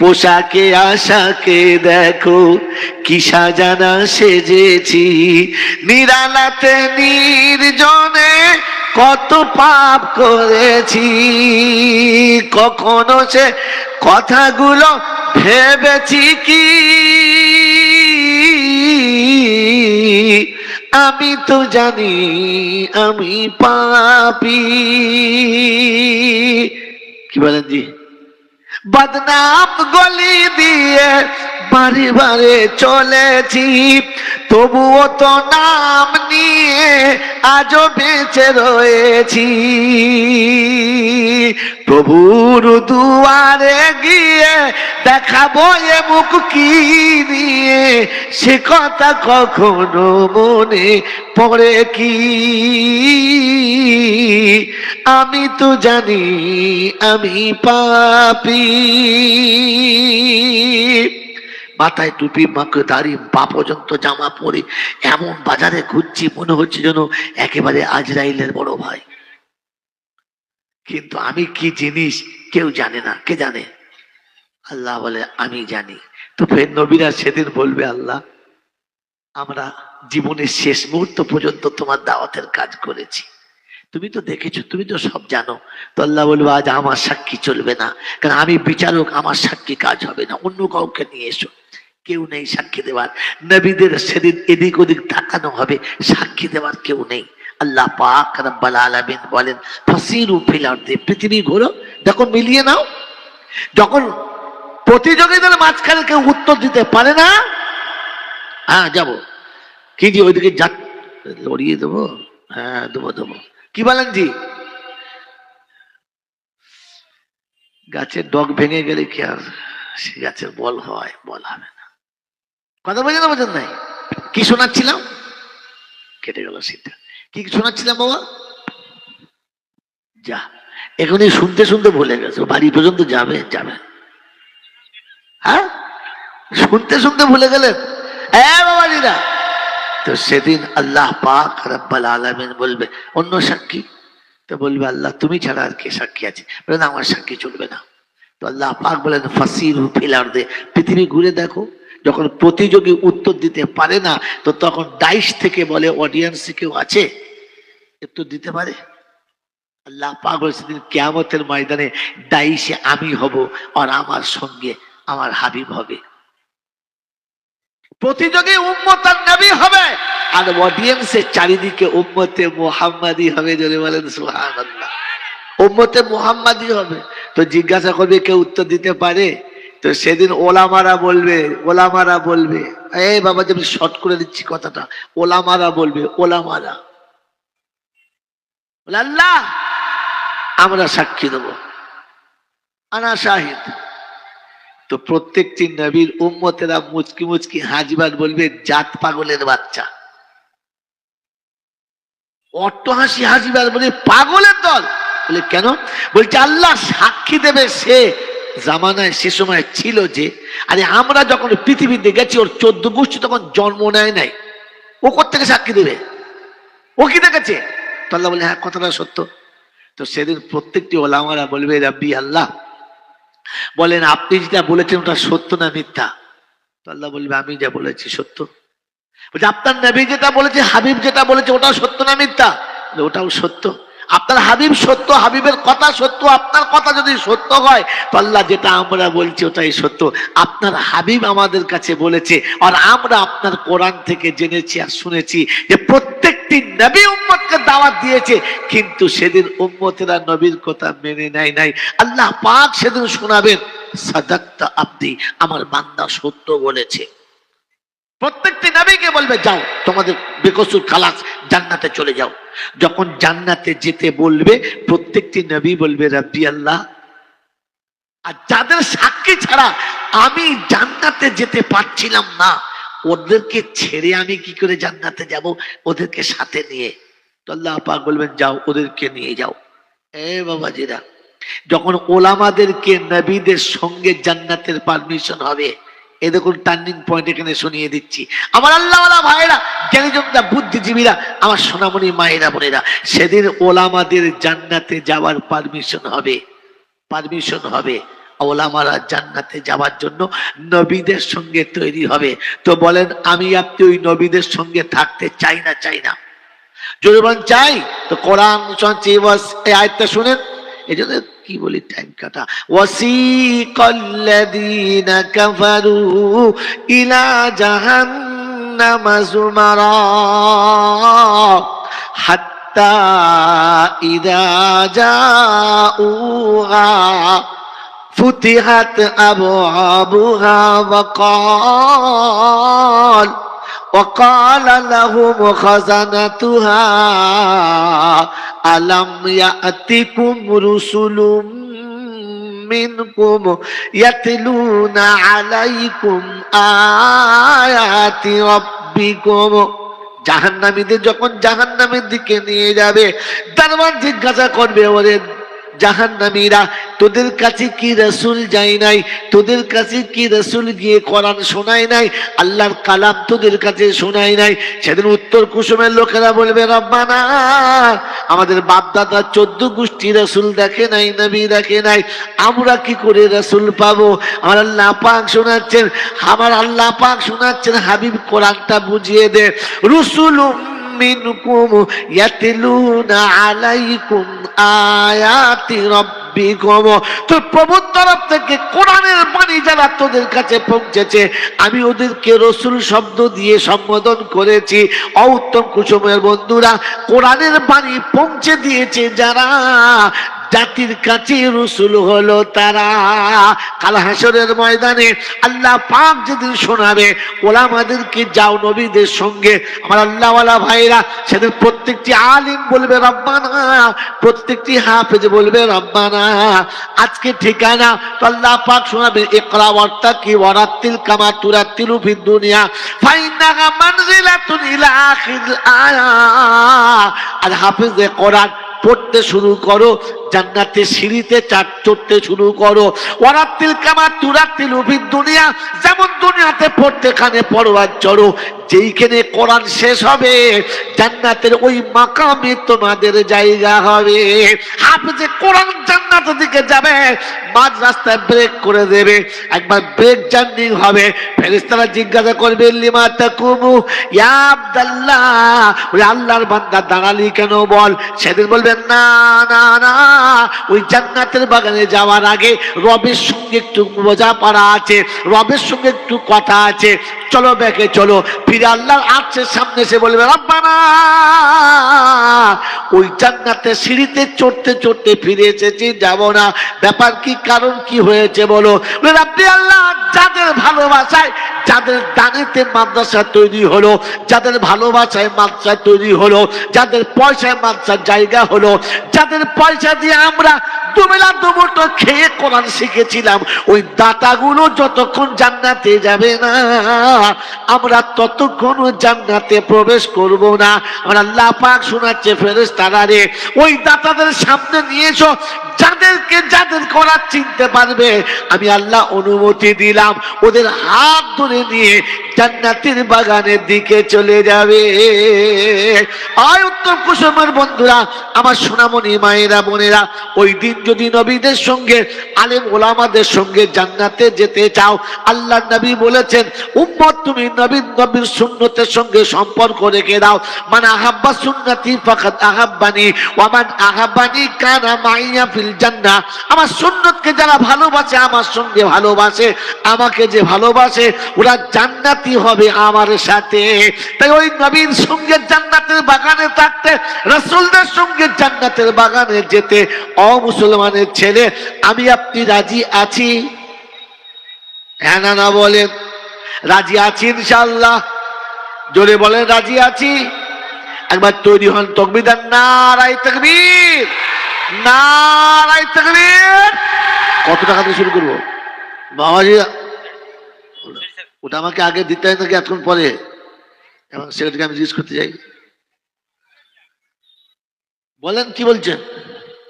পোশাকে আশাকে দেখো কি সাজানা সেজেছি, নিরালাতে নির্জনে কত পাপ করেছি। কখনো সে কথাগুলো ভেবেছি কি, আমি তো জানি আমি পাপী। কি বলেন জি? বদনাম গলি দিয়ে বারে বারে চলেছি, তবুও তো নাম নিয়ে আজও বেঁচে রয়েছি। প্রভুর দুয়ারে গিয়ে দেখাবো এ মুখ কি নিয়ে, সে কথা কখনো মনে পড়ে কি? আমি তো জানি আমি পাপী। মাথায় টুপি, মাকে দাড়ি, পা পর্যন্ত জামা পরে এমন বাজারে ঘুরছি মনে হচ্ছে যেন একেবারে আজরাইলের বড় ভাই। কিন্তু আমি কি জিনিস কেউ জানে না। কে জানে? আল্লাহ বলে আমি জানি। তো ফের নবীরা সেদিন বলবে আল্লাহ আমরা জীবনের শেষ মুহূর্ত পর্যন্ত তোমার দাওয়াতের কাজ করেছি, তুমি তো দেখেছো, তুমি তো সব জানো। তো আল্লাহ বলবে আজ আমার সাক্ষী চলবে না, কারণ আমি বিচারক, আমার সাক্ষী কাজ হবে না, অন্য কাউকে নিয়ে এসো। কেউ নেই সাক্ষী দেওয়ার। নবীদের সেদিন এদিক ওদিক তাকানো হবে, সাক্ষী দেওয়ার কেউ নেই। আল্লাহ পাক রব্বুল আলামিন বলেন ফাসিরু ফিল আরদি, পৃথিবী ঘোরো, দেখো মিলিয়ে নাও। যখন প্রতিযোগীদের মাঝখানে কেউ উত্তর দিতে পারে না, হ্যাঁ যাবো, কি জি ওইদিকে যা লড়িয়ে দেবো, হ্যাঁ দেবো দেবো, কি বলেন জি? গাছের ডগ ভেঙে গেলে কি আর সে গাছের বল হয়? বল হবে না। কথা বোঝেন না বোঝেন নাই? কি শোনাচ্ছিলাম? কেটে গেল সেটা। কি শোনাচ্ছিলাম বাবা? যা, এখনই শুনতে শুনতে ভুলে গেছে, বাড়ি পর্যন্ত যাবে যাবে। হ্যাঁ শুনতে শুনতে ভুলে গেলেন? হ্যাঁ বাবাজিরা। তো সেদিন আল্লাহ পাক রব্বুল আলামিন বলবে অন্য সাক্ষী, তো বলবে আল্লাহ তুমি ছাড়া আর কে সাক্ষী আছে? বলেন আমার সাক্ষী চলবে না। তো আল্লাহ পাক বলেন ফাসিরু ফিল আরদি, পৃথিবী ঘুরে দেখো। যখন প্রতিযোগী উত্তর দিতে পারে না, তো তখন ডাইস থেকে বলে অডিয়েন্সে কেউ আছে উত্তর দিতে পারে? আল্লাহ পাক বলেছেন কিয়ামতের ময়দানে ডাইসে আমি হব, আর আমার সঙ্গে আমার হাবিব হবে। প্রতিযোগী উম্মত আর নবী হবে, আর অডিয়েন্সের চারিদিকে উম্মতে মুহাম্মাদি হবে। জোরে বলেন সুবহানাল্লাহ। উম্মতে মুহাম্মাদি হবে। তো জিজ্ঞাসা করবে কেউ উত্তর দিতে পারে? তো সেদিন ওলামারা বলবে, ওলামারা বলবে, এই বাবা যে আমি শর্ট করে দিচ্ছি কথাটা, ওলামারা বলবে, ওলামারা আল্লাহ আমরা সাক্ষী দেব, আনা শাহিদ। তো প্রত্যেকটি নবীর উম্মতেরা মুচকি মুচকি হাজিবার বলবে জাত পাগলের বাচ্চা। অট্টহাসি হাজিবার বলে পাগলের দল। বলে কেন? বলছে আল্লাহ সাক্ষী দেবে সে জামানায় সে সময় ছিল যে, আরে আমরা যখন পৃথিবীতে গেছি ওর 14 গোষ্ঠী তখন জন্ম নেয় নাই, ও কোত্থেকে সাক্ষী দেবে? ও কি দেখেছে? তো আল্লাহ বলে হ্যাঁ কথাটা সত্য। তো সেদিন প্রত্যেকটি ওলামারা বলবে রাব্বি আল্লাহ বলেন আপনি যেটা বলেছেন ওটা সত্য না মিথ্যা? তো আল্লাহ বলবে আমি যা বলেছি সত্য। বলছে আপনার নবী যেটা বলেছে, হাবিব যেটা বলেছে ওটাও সত্য না মিথ্যা? ওটাও সত্য। আপনার হাবিব সত্য, হাবিবের কথা সত্য, আপনার কথা যদি সত্য হয় তো আল্লাহ যেটা আমরা বলছি ওটাই সত্য। আপনার হাবিব আমাদের কাছে বলেছে, আর আমরা আপনার কোরআন থেকে জেনেছি আর শুনেছি যে প্রত্যেকটি নবী উম্মতকে দাওয়াত দিয়েছে, কিন্তু সেদিন উম্মতেরা নবীর কথা মেনে নেয় নাই। আল্লাহ পাক সেদিন শোনাবেন সাদাক্তা আব্দি, আমার বান্দা সত্য বলেছে। প্রত্যেকটি নবীকে বলবে যাও তোমাদের বেকসুর খালাস, জান্নাতে চলে যাও। যখন জান্নাতে যেতে বলবে প্রত্যেকটি নবী বলবে রাব্বি আল্লাহ, আর যাদের সাক্ষী ছাড়া আমি জান্নাতে যেতে পারছিলাম না, ওদেরকে ছেড়ে আমি কি করে জান্নাতে যাব? ওদেরকে সাথে নিয়ে। তো আল্লাহ পাক বলবেন যাও ওদেরকে নিয়ে যাও। এ বাবাজিরা, যখন ওলামাদেরকে নবীদের সঙ্গে জান্নাতের পারমিশন হবে, এ দেখুন টার্নিং পয়েন্ট এখানে শুনিয়ে দিচ্ছি। আমার আল্লাহওয়ালা ভাইরা, জ্ঞানীজনরা, বুদ্ধিজীবীরা, আমার সোনামণি মায়েরা বোনেরা, সেদিন ওলামাদের জান্নাতে যাওয়ার পারমিশন হবে। পারমিশন হবে, ওলামারা জান্নাতে যাওয়ার জন্য নবীদের সঙ্গে তৈরি হবে। তো বলেন আমি আপনি ওই নবীদের সঙ্গে থাকতে চাই না? চাই না? যদি বলেন চাই, তো কোরআন এই আয়াতটা শুনেন। এই জন্য কি বলি টাইম কাটা। ওয়াসিকাল্লাযীনা কাফারু ইলা জাহান্নাম যুমারা হাত্তা ইযা জাউহা ফুতিহাত আবওয়াবুহা وقال لهم خزنتها ألم يأتكم رسل منكم يتلون عليكم آيات ربكم। জাহান্নামীদের যখন জাহান্নামের দিকে নিয়ে যাবে, দারওয়ান জিজ্ঞাসা করবে ওরে জাহান্নামীরা, তোদের কাছে কি রাসূল যায় নাই? তোদের কাছে কি রাসূল গিয়ে কোরআন শোনায় নাই? আল্লাহর কালাম তোদের কাছে শোনায় নাই? সেদিন উত্তর কুসুমের লোকেরা বলবে, রব্বানা, আমাদের বাপ দাদা 14 গোষ্ঠী রাসূল দেখে নাই, নবী দেখে নাই, আমরা কি করে রাসূল পাবো? আমার আল্লাহ পাক শোনাচ্ছেন, আমার আল্লাহ পাক শোনাচ্ছেন, হাবিব কোরআনটা বুঝিয়ে দে। রুসুলুম মিনকুম ইয়াতলুনা আলাইকুম আয়াতি রাব্বিকুম, তোর প্রভুর তরফ থেকে কোরআনের বাণী যারা তোদের কাছে পৌঁছেছে, আমি ওদেরকে রসুল শব্দ দিয়ে সম্বোধন করেছি। উত্তম কুসুমের বন্ধুরা, কোরআনের বাণী পৌঁছে দিয়েছে যারা, জাতির কাছে রসুল হলো তারা। কাল হাসরের ময়দানে আল্লাহ পাক যেদিন শোনাবে ওলামাদেরকে, যাও নবীদের সঙ্গে, আমার আল্লাহওয়ালা ভাইরা, সেদিন প্রত্যেকটি আলিম বলবে রব্বানা, প্রত্যেকটি হাফেজ বলবে রব্বানা। আজকে ঠিকানা তো আল্লাহ পাক শোনাবে, ইকরা ওয়ারতাকি ওয়ারাতিল কামা তুরাতিলু ফিদ দুনিয়া ফাইন্নাহা মানজিলাতুন ইলা আখিরিল আয়া। আর হাফেজে কোরআন পড়তে শুরু করো, জান্নাতের সিঁড়িতে চড়তে শুরু করো। ওয়ারাতিল কামা তুরাতিলু ফিদ দুনিয়া, যেমন দুনিয়াতে পড়তে কানে পড়ো আর চড়ো, যেইখানে কোরআন শেষ হবে জান্নাতের ওই মাকামে তোমাদের জায়গা হবে। হাফেজে কোরআন জান্নাতের দিকে যাবে, মাঝ রাস্তায় ব্রেক করে দেবে, একবার ব্রেক জার্নি হবে, ফেরেশতারা জিজ্ঞাসা করবে, লিমা তাকুমু ইয়া আব্দুল্লাহ, ওই আল্লাহর বান্দা দাঁড়ালি কেন বল? সেদিন বলবেন, না না না, ওই জান্নাতের বাগানে যাওয়ার আগে রবের সঙ্গে একটু বোঝাপড়া আছে, রবের সঙ্গে একটু কথা আছে, চলো ব্যাকে চলো। ফিরে আল্লাহর আরশের সামনে সে বলবে, রব্বানা, ওই জান্নাতের সিঁড়িতে চড়তে চড়তে ফিরে এসেছি, যাব না। ব্যাপার কি, কারণ কি হয়েছে বলো? রাব্বি আল্লাহ, যাদের ভালোবাসায়, যাদের দানেতে মাদ্রাসা তৈরি হলো, যাদের ভালোবাসায় মাদ্রাসা তৈরি হলো, যাদের পয়সায় মাদ্রাসার জায়গা হলো, যাদের পয়সা দিয়ে আমরা দুবেলা দুমুঠো খেয়ে কোরআন শিখেছিলাম, ওই দাতাগুলো যতক্ষণ জান্নাতে যাবে না, আমরা ততক্ষণ জান্নাতে প্রবেশ করব না। আমরা আল্লাহ পাক শোনাচ্ছে, ফেরেশতারা রে, ওই দাতাদের সামনে নিয়ে এসো, যাদেরকে যাদের কোরআন চিনতে পারবে আমি আল্লাহ অনুমতি দিলাম, ওদের হাত ধরে নিয়ে জান্নাতের বাগানের দিকে চলে যাবে। আয় উত্তম কুসুমের বন্ধুরা, আমার সোনামণি মায়েরা বোনেরা, ওই দিন যদি নবীদের সঙ্গে, আলেম ওলামাদের সঙ্গে জান্নাতে যেতে চাও, আল্লাহ নবী বলেছেন, উম্মত তুমি নবীর সুন্নতের সঙ্গে সম্পর্ক রেখে দাও। মান আহাব্বা সুন্নতি ফাকাদ আহাব্বানি ওয়া মান আহাব্বানি কানা মাইয়া ফিল জান্নাহ। আমার সুন্নতকে যারা ভালোবাসে, আমার সঙ্গে ভালোবাসে, আমাকে যে ভালোবাসে, ওরা জান্নাতি হবে আমার সাথে। তাই ওই নবীর সঙ্গে জান্নাতের বাগানে থাকতে, রাসূলদের সঙ্গে জান্নাতের বাগানে যেতে, অমুসলমানের ছেলে, আমি আপনি রাজি আছি? হ্যাঁ না না বলেন, রাজি আছি ইনশাআল্লাহ? জোরে বলেন, রাজি আছি? একবার তৈরি হন, তাকবীর দেন, নারায়ে তাকবীর, নারায়ে তাকবীর। কত টাকা দিয়ে শুরু করবো বাবাজি? ওটা আমাকে আগে দিতে হয় নাকি এতক্ষণ পরে? এবং সেটাকে আমি জিজ্ঞেস করতে যাই, বলেন কি বলছেন,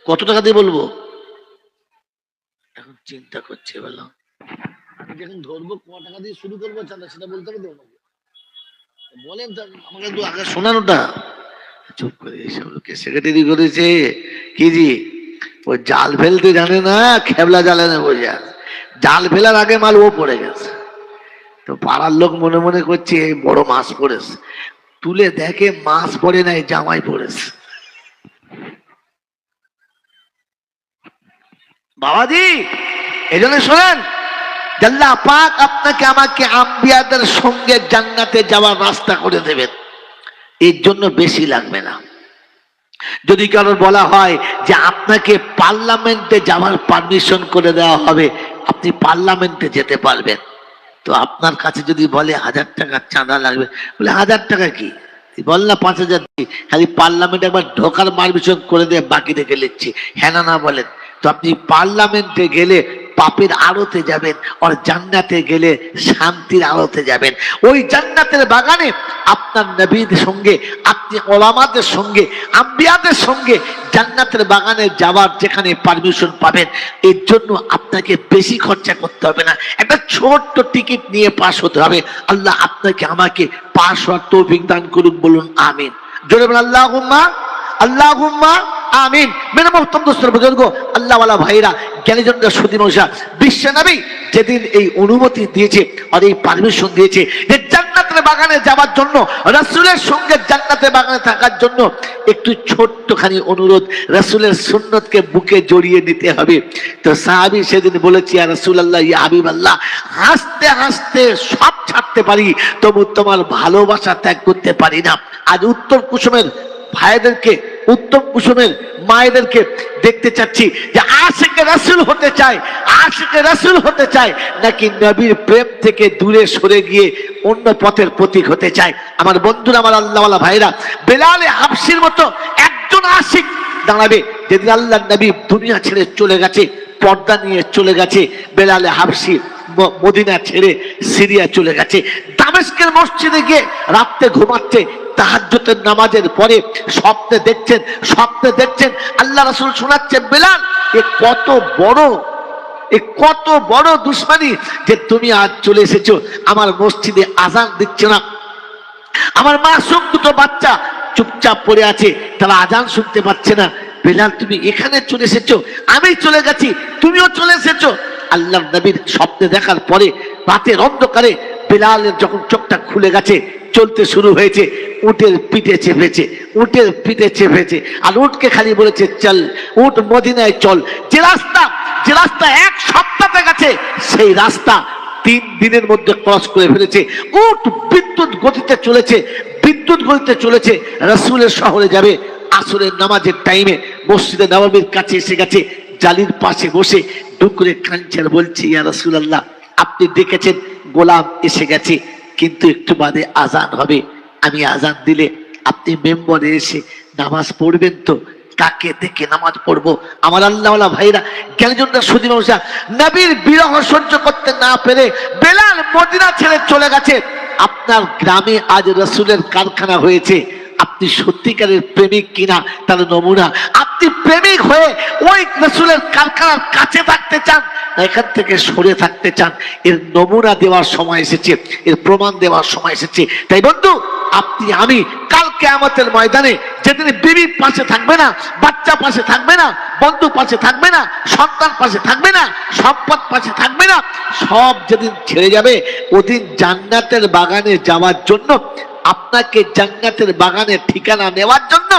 কত টাকা দিয়ে বলবো? এখন চিন্তা করছে, বললাম আমি যখন ধরবো ক টাকা দিয়ে শুরু করবো চাঁদা, সেটা বলতে হবে তো। বলেন আমাকে একটু আগে শোনান ওটা। চুপ করে এইসব লোকে সেক্রেটারি করেছে কি জি, ওই জাল ফেলতে জানে না, খেবলা জালে না বোঝা, জাল ফেলার আগে মাল ও পড়ে গেছে। তো পাড়ার লোক মনে মনে করছে বড় মাছ পড়েছে, তুলে দেখে মাছ পড়ে নাই, জামাই পড়েছে। বাবাজি এই জন্য শোনেন, আল্লাহ পাক আপনাকে আমাকে আম্বিয়াদের সঙ্গে জান্নাতে যাওয়ার রাস্তা করে দেবেন, এর জন্য বেশি লাগবে না। যদি কারোর বলা হয় যে আপনাকে পার্লামেন্টে যাওয়ার পারমিশন করে দেওয়া হবে, আপনি পার্লামেন্টে যেতে পারবেন, তো আপনার কাছে যদি বলে 1000 টাকা চাঁদা লাগবে, বলে 1000 টাকা কি, বল না 5000 দিই, খালি পার্লামেন্টে একবার ঢোকার পারমিশন করে দিয়ে বাকি রেখে নিচ্ছি, হ্যাঁ না না বলেন। তো আপনি পার্লামেন্টে গেলে পাপের আড়তে যাবেন, আর জান্নাতে গেলে শান্তির আড়তে যাবেন। ওই জান্নাতের বাগানে আপনার নবীদের সঙ্গে, আপনি ওলামাদের সঙ্গে, আম্বিয়াদের সঙ্গে জান্নাতের বাগানে যাওয়ার যেখানে পারমিশন পাবেন, এর জন্য আপনাকে বেশি খরচা করতে হবে না, একটা ছোট্ট টিকিট নিয়ে পাস হতে হবে। আল্লাহ আপনাকে আমাকে পাস হওয়ার তৌফিক দান করুন, বলুন আমিন। জোরে বলুন আল্লাহুম্মা আল্লাহুম্মা আমিন। মেরে মোহতরম দোস্ত বুজুর্গ, আল্লাহওয়ালা ভাইরা, জ্ঞানীজনরা, সুধী মশা, বিশ্ব নবী যেদিন এই অনুমতি দিয়েছে আর এই পারমিশন দিয়েছে যে জান্নাতের বাগানে যাওয়ার জন্য, রাসূলের সঙ্গে জান্নাতের বাগানে থাকার জন্য, একটু ছোট্টখানি অনুরোধ, রাসূলের সুন্নতকে বুকে জড়িয়ে নিতে হবে। তো সাহাবী সেদিন বলেছি, ইয়া রাসূলুল্লাহ, ইয়া হাবিবাল্লাহ, হাসতে হাসতে সব ছাড়তে পারি, তবু তোমার ভালোবাসা ত্যাগ করতে পারি না। আজ উত্তর কুসুমের ভাইদেরকে, উত্তম কুসুমের মায়েদেরকে দেখতে চাচ্ছি যে আশিকে রাসূল হতে চায়, আশিকে রাসূল হতে চায়, নাকি নবীর প্রেম থেকে দূরে সরে গিয়ে অন্য পথের প্রতীক হতে চায়। আমার বন্ধুরা, আমার আল্লাহওয়ালা ভাইরা, বেলালে হাবশির মতো একজন আশিক দাঁড়াবে যেদিন আল্লাহর নবী দুনিয়া ছেড়ে চলে গেছে, পর্দা নিয়ে চলে গেছে। বেলালে হাবশি মদিনা ছেড়ে সিরিয়া চলে গেছে, দামেস্কের মসজিদে গিয়ে রাত্রে ঘুমাচ্ছে, তাহাজ্জুদের নামাজের পরে স্বপ্নে দেখছেন আল্লাহ রাসূল শোনাচ্ছেন, বেলাল, এ কত বড় দুশমনী যে তুমি আজ চলে এসেছো আমার মসজিদে, আজান দিচ্ছে না, আমার মাসুম দুটো বাচ্চা চুপচাপ পড়ে আছে, তারা আজান শুনতে পাচ্ছে না। বেলাল, তুমি এখানে চলে এসেছো, আমি চলে গেছি, তুমিও চলে এসেছো। আল্লাহর নবীর স্বপ্নে দেখার পরে রাতের অন্ধকারে বেলালের যখন চোখটা খুলে গেছে, চলতে শুরু হয়েছে, উটের পিঠে চেপেছে, আর উটকে খালি বলেছে, চল উট মদিনায় চল। যে রাস্তা এক সপ্তাহে গেছে, সেই রাস্তা 3 দিনের মধ্যে ক্রস করে ফেলেছে। উট বিদ্যুৎ গতিতে চলেছে, রাসূলের শহরে যাবে। আসরের নামাজের টাইমে মসজিদে নববীর কাছে এসে গেছে, জালির পাশে বসে ডুকরে কাঁদছে, বলছে, ইয়া রাসূলুল্লাহ, আপনি ডেকেছেন, গোলাম এসে গেছে, কিন্তু একটু বাদে আজান হবে, আমি আজান দিলে আপনি মেম্বরে এসে নামাজ পড়বেন তো? কাকে দেখে নামাজ পড়বো? আমার আল্লাহওয়ালা ভাইরা, জ্ঞানীজনরা, সুধী মানুষরা, নবীর বিরহ সহ্য করতে না পেরে বেলাল মদিনা ছেড়ে চলে গেছে। আপনার গ্রামে আজ রাসূলের কারখানা হয়েছে, আপনি সত্যিকারের প্রেমিক কিনা তার নমুনা। আপনি প্রেমিক হয়ে ওই রাসূলের কারখানার কাছে থাকতে চান, এখান থেকে সরে থাকতে চান, এর নমুনা দেওয়ার সময় এসেছে, এর প্রমাণ দেওয়ার সময় এসেছে। তাই বন্ধু, আপনি আমি কাল কিয়ামতের ময়দানে যেদিন বিবি পাশে থাকবে না, বাচ্চা পাশে থাকবে না, বন্ধু পাশে থাকবে না, সন্তান পাশে থাকবে না, সম্পদ পাশে থাকবে না, সব যেদিন ছেড়ে যাবে, ওদিন জান্নাতের বাগানে যাওয়ার জন্য, আপনাকে জান্নাতের বাগানের ঠিকানা নেওয়ার জন্য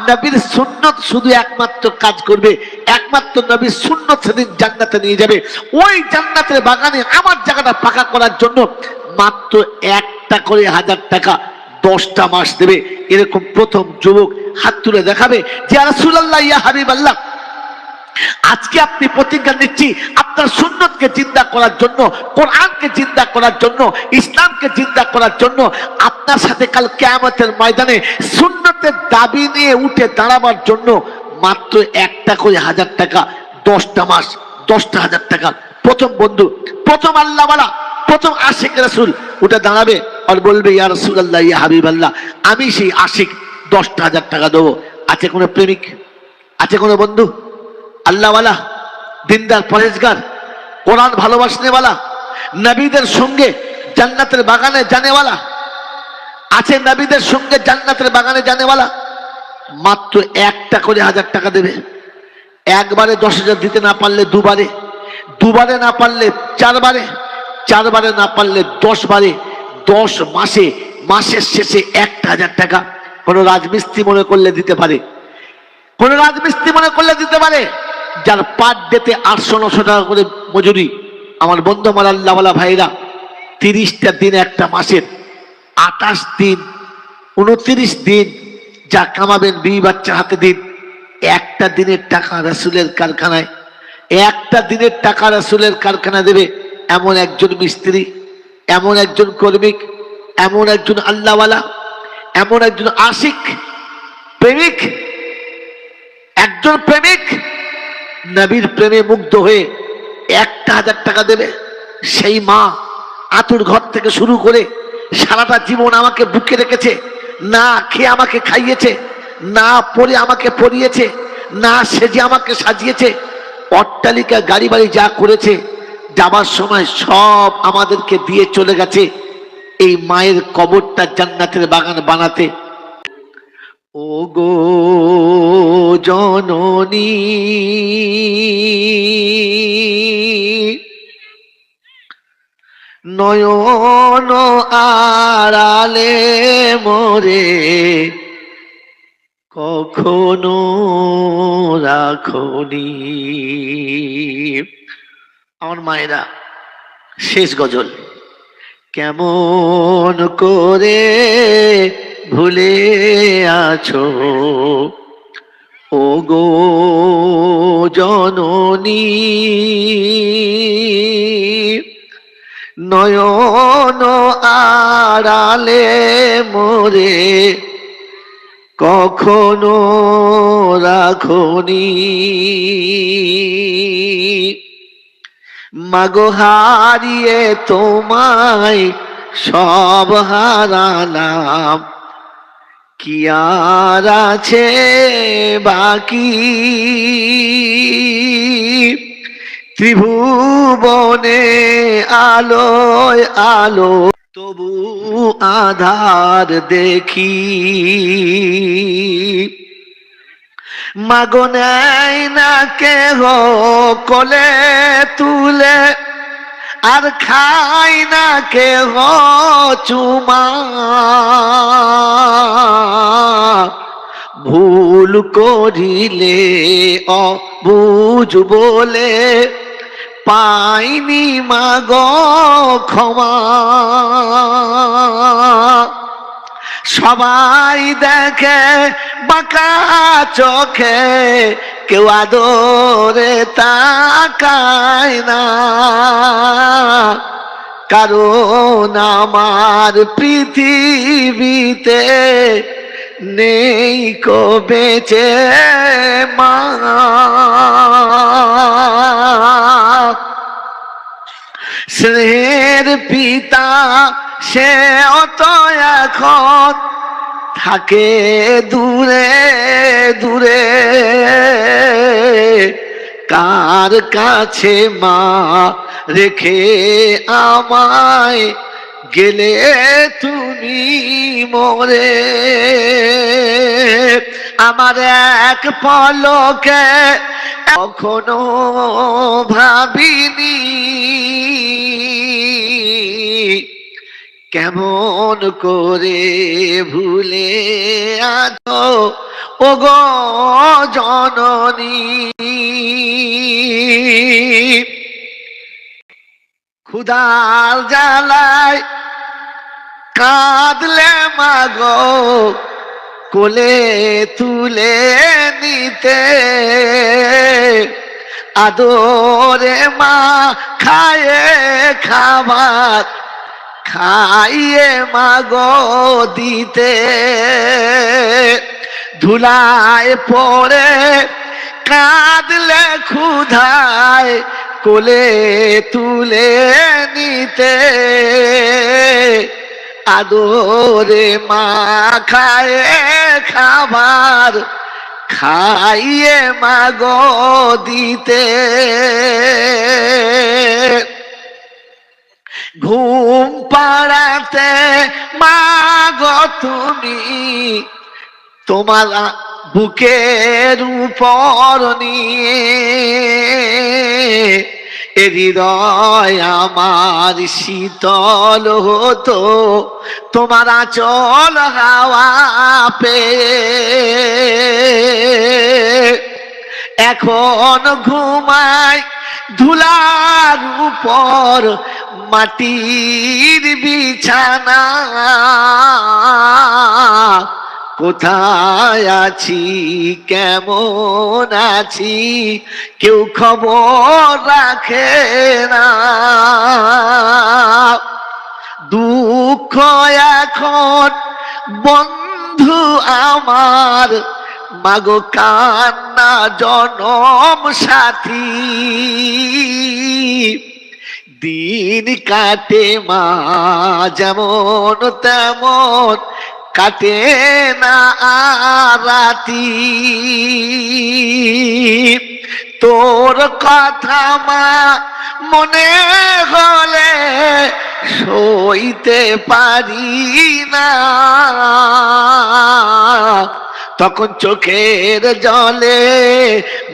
নবীর সুন্নত শুধু একমাত্র কাজ করবে, একমাত্র নবীর সুন্নত সেদিন জান্নাতে নিয়ে যাবে। ওই জান্নাতের বাগানে আমার জায়গাটা পাকা করার জন্য মাত্র 1টা করে 1000 টাকা 10টা মাস দেবে। এরকম প্রথম যুবক হাত তুলে দেখাবে যে, ইয়া রাসূলুল্লাহ, ইয়া হাবিবাল্লাহ, আজকে আপনি প্রতিজ্ঞা নিচ্ছি আপনার সুন্নতকে জিন্দা করার জন্য, কোরআনকে জিন্দা করার জন্য, ইসলামকে জিন্দা করার জন্য, আপনার সাথে কাল কিয়ামতের ময়দানে সুন্নতের দাবি নিয়ে উঠে দাঁড়াবার জন্য মাত্র 1টা করে 1000 টাকা 10টা মাস 10টা 1000 টাকা। প্রথম বন্ধু, প্রথম আল্লাহওয়ালা, প্রথম আশিক রাসূল উঠে দাঁড়াবে আর বলবে, ইয়া রাসূলুল্লাহ, ইয়া হাবিবাল্লাহ, আমি সেই আশিক, 10টা 1000 টাকা দেবো। আছে কোনো প্রেমিক? আছে কোনো বন্ধু? আল্লাহওয়ালা, দিনদার, পরেজগার, কোরআন ভালোবাসনেওয়ালা, নবীদের সঙ্গে জান্নাতের বাগানে জানেওয়ালা আছে? নবীদের সঙ্গে জান্নাতের বাগানে জানেওয়ালা মাত্র 1টা করে 1000 টাকা দেবে। একবারে 10,000 দিতে না পারলে দুবারে, দুবারে না পারলে চারবারে, চারবারে না পারলে 10 বারে, 10 মাসে, মাসের শেষে 1000 টাকা। কোন রাজমিস্ত্রি মনে করলে দিতে পারে, কোন রাজমিস্ত্রি মনে করলে দিতে পারে, যার পার ডেতে 800-900 টাকা করে মজুরি। আমার বন্ধু, আমার আল্লাহওয়ালা ভাইরা, 30টা দিন একটা মাসের, 28 দিন, 29 দিন যা কামাবেন বিবি বাচ্চা হাতে দিন। একটা দিনের টাকা রাসূলের কারখানায়, একটা দিনের টাকা রাসূলের কারখানা দেবে এমন একজন মিস্ত্রি, এমন একজন কর্মিক, এমন একজন আল্লাহওয়ালা, এমন একজন আশিক, প্রেমিক, একজন প্রেমিক নবীর প্রেমে মুগ্ধ হয়ে 1,000 টাকা দেবে? সেই মা আতুর ঘর থেকে শুরু করে সারাটা জীবন আমাকে বুকে রেখেছে, না খেয়ে আমাকে খাইয়েছে, না পরে আমাকে পরিয়েছে, না সেজে আমাকে সাজিয়েছে, অট্টালিকা গাড়ি বাড়ি যা করেছে, যাবার সময় সব আমাদেরকে দিয়ে চলে গেছে এই মায়ের কবরটা জান্নাতের বাগান বানাতে। ও গো জননী, নয়ন আড়ালে মোরে কখনো রাখনি। আমার মায়েরা, শেষ গজল। কেমন করে ভুলে আছো ও গো জননী, নয়ন আড়ালে মোরে কখনো রাখনি। মাগো হারিয়ে তোমায় সব হারালাম, কি আর আছে বাকি? ত্রিভুবনে আলোয় আলো, তবু আধার দেখি। মাগো নেই না কেহ কোলে তুলে, আর খাই না কেহ চুমা। ভুল করিলে অবুঝ বলে পাইনি মাগো ক্ষমা। সবাই দেখে বাঁকা চোখে, কেউ আদরে তাকায় না, কারণ আমার পৃথিবীতে নেই কো বেঁচে মা। স্নেহের পিতা সে অত এখন থাকে দূরে দূরে, কার কাছে মা রেখে আমায় গেলে তুমি মরে। আমার এক পলকে কখনো ভাবিনি, কেমন করে ভুলে আছো ও গো জননী। ক্ষুধার জ্বালায় কাঁদলে মাগো কোলে তুলে নিতে, আদরে মা খায়ে খাবার খাইয়ে মাগো দিতে। ধুলায় পড়ে কাঁদলে ক্ষুধায় কোলে তুলে নিতে, আদরে মা খায়ে খাবার খাইয়ে মাগো দিতে। ঘুম পাড়াতে মাগো তুমি তোমার বুকের উপর নিয়ে, এ হৃদয় আমার শীতল হতো তোমার আঁচল হাওয়া পেয়ে। এখন ঘুমায় ধুলার উপর মাটির বিছানা, কোথায় আছি কেমন আছি কেউ খবর রাখে না। দুঃখ এখন বন্ধু আমার মাগো কান্না জনম সাথী, দিন কাটে মা যেমন তেমন, কাটে না রাতি। তোর কথা মা মনে হলে সইতে পারি না, তখন চোখের জলে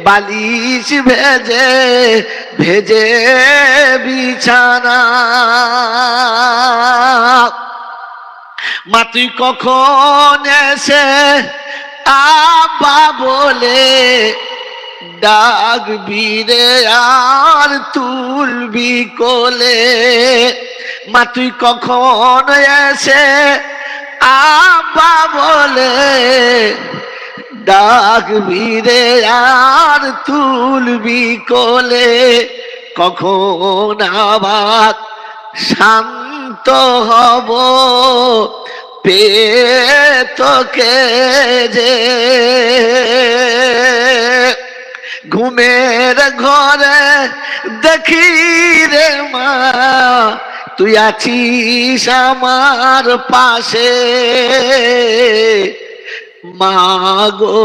বালিশ ভেজে ভেজে বিছানা। মা তুই কখন এসে আব্বা বলে ডাকবি রে আর তুলবি কোলে। মা তুই কখন এসে আব্বা বলে ডাকবি রে আর তুলবি কোলে। কখন আবার শান্ত হব পেয়ে তোকে যে, ঘুমের ঘরে দেখি রে মা তুই আছিস আমার পাশে। মা গো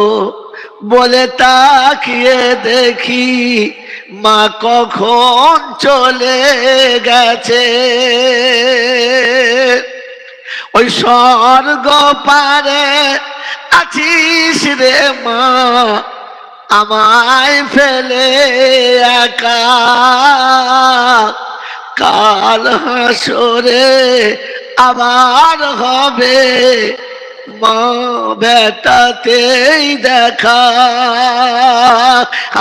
বলে তাকিয়ে দেখি মা কখন চলে গেছে। ওই স্বর্গ পারে আছিস রে মা আমায় ফেলে একা, কাল হাসরে আবার হবে মা বেটাতেই দেখা।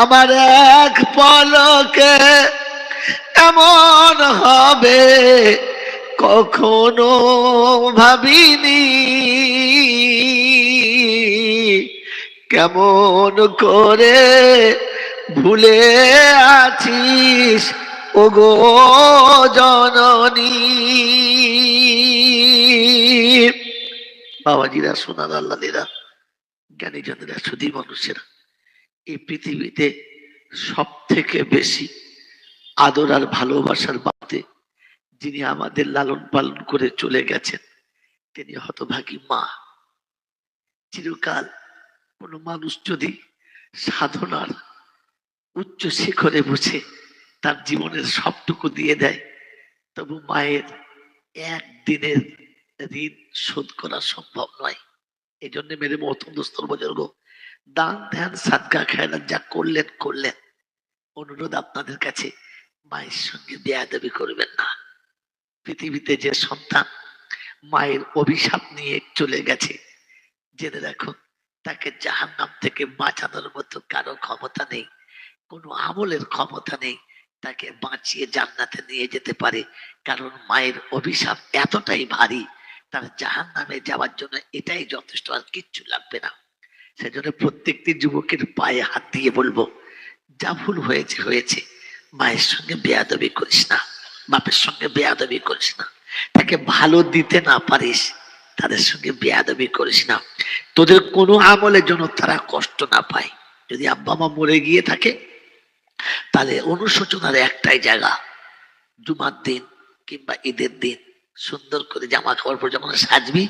আমার এক পলকে এমন হবে কখনো ভাবিনি, কেমন করে ভুলে আছিস ওগো জননী। বাবাজিরা, সোনার আল্লাহরা, জ্ঞানীজনেরা, সুধী মানুষেরা, এই পৃথিবীতে সব থেকে বেশি আদর আর ভালোবাসার বাদে যিনি আমাদের লালন পালন করে চলে গেছেন তিনি হতভাগী মা। চিরকাল কোনো মানুষ যদি সাধনার উচ্চ শিখরে বসে তার জীবনের সবটুকু দিয়ে দেয়, তবু মায়ের একদিনের ঋণ শোধ করা সম্ভব নয়। এই জন্য মেরে মহতম দোস্তর বুজুর্গ, দান ধ্যান সাদকা খেয়ালাত যা করলেন করলেন, অনুরোধ আপনাদের কাছে মায়ের সঙ্গে বেয়াদবি করবেন না। পৃথিবীতে যে সন্তান মায়ের অভিশাপ নিয়ে চলে গেছে, জেনে রাখুন তাকে জাহান্নাম থেকে বাঁচানোর মতো কারো ক্ষমতা নেই, কোনো আমলের ক্ষমতা নেই তাকে বাঁচিয়ে জান্নাতে নিয়ে যেতে পারে। কারণ মায়ের অভিশাপ এতটাই ভারী, তার জাহান্নামে যাওয়ার জন্য এটাই যথেষ্ট, আর কিচ্ছু লাগবে না। সেজন্য প্রত্যেকটি যুবকের পায়ে হাত দিয়ে বলবো, যা ভুল হয়েছে হয়েছে, মায়ের সঙ্গে বেয়াদবি করিস না, বাপের সঙ্গে বেয়াদবি করিস না। তাকে ভালো দিতে না পারিস তাদের সঙ্গে বেয়াদবি করিস না। তোদের কোনো আমলের জন্য তারা কষ্ট না পায়। যদি আব্বা মা মরে গিয়ে থাকে তাহলে অনুশোচনার একটাই জায়গা, জুমার দিন কিংবা ঈদের দিন সুন্দর করে জামা কাপড় পরে যখন সাজবি,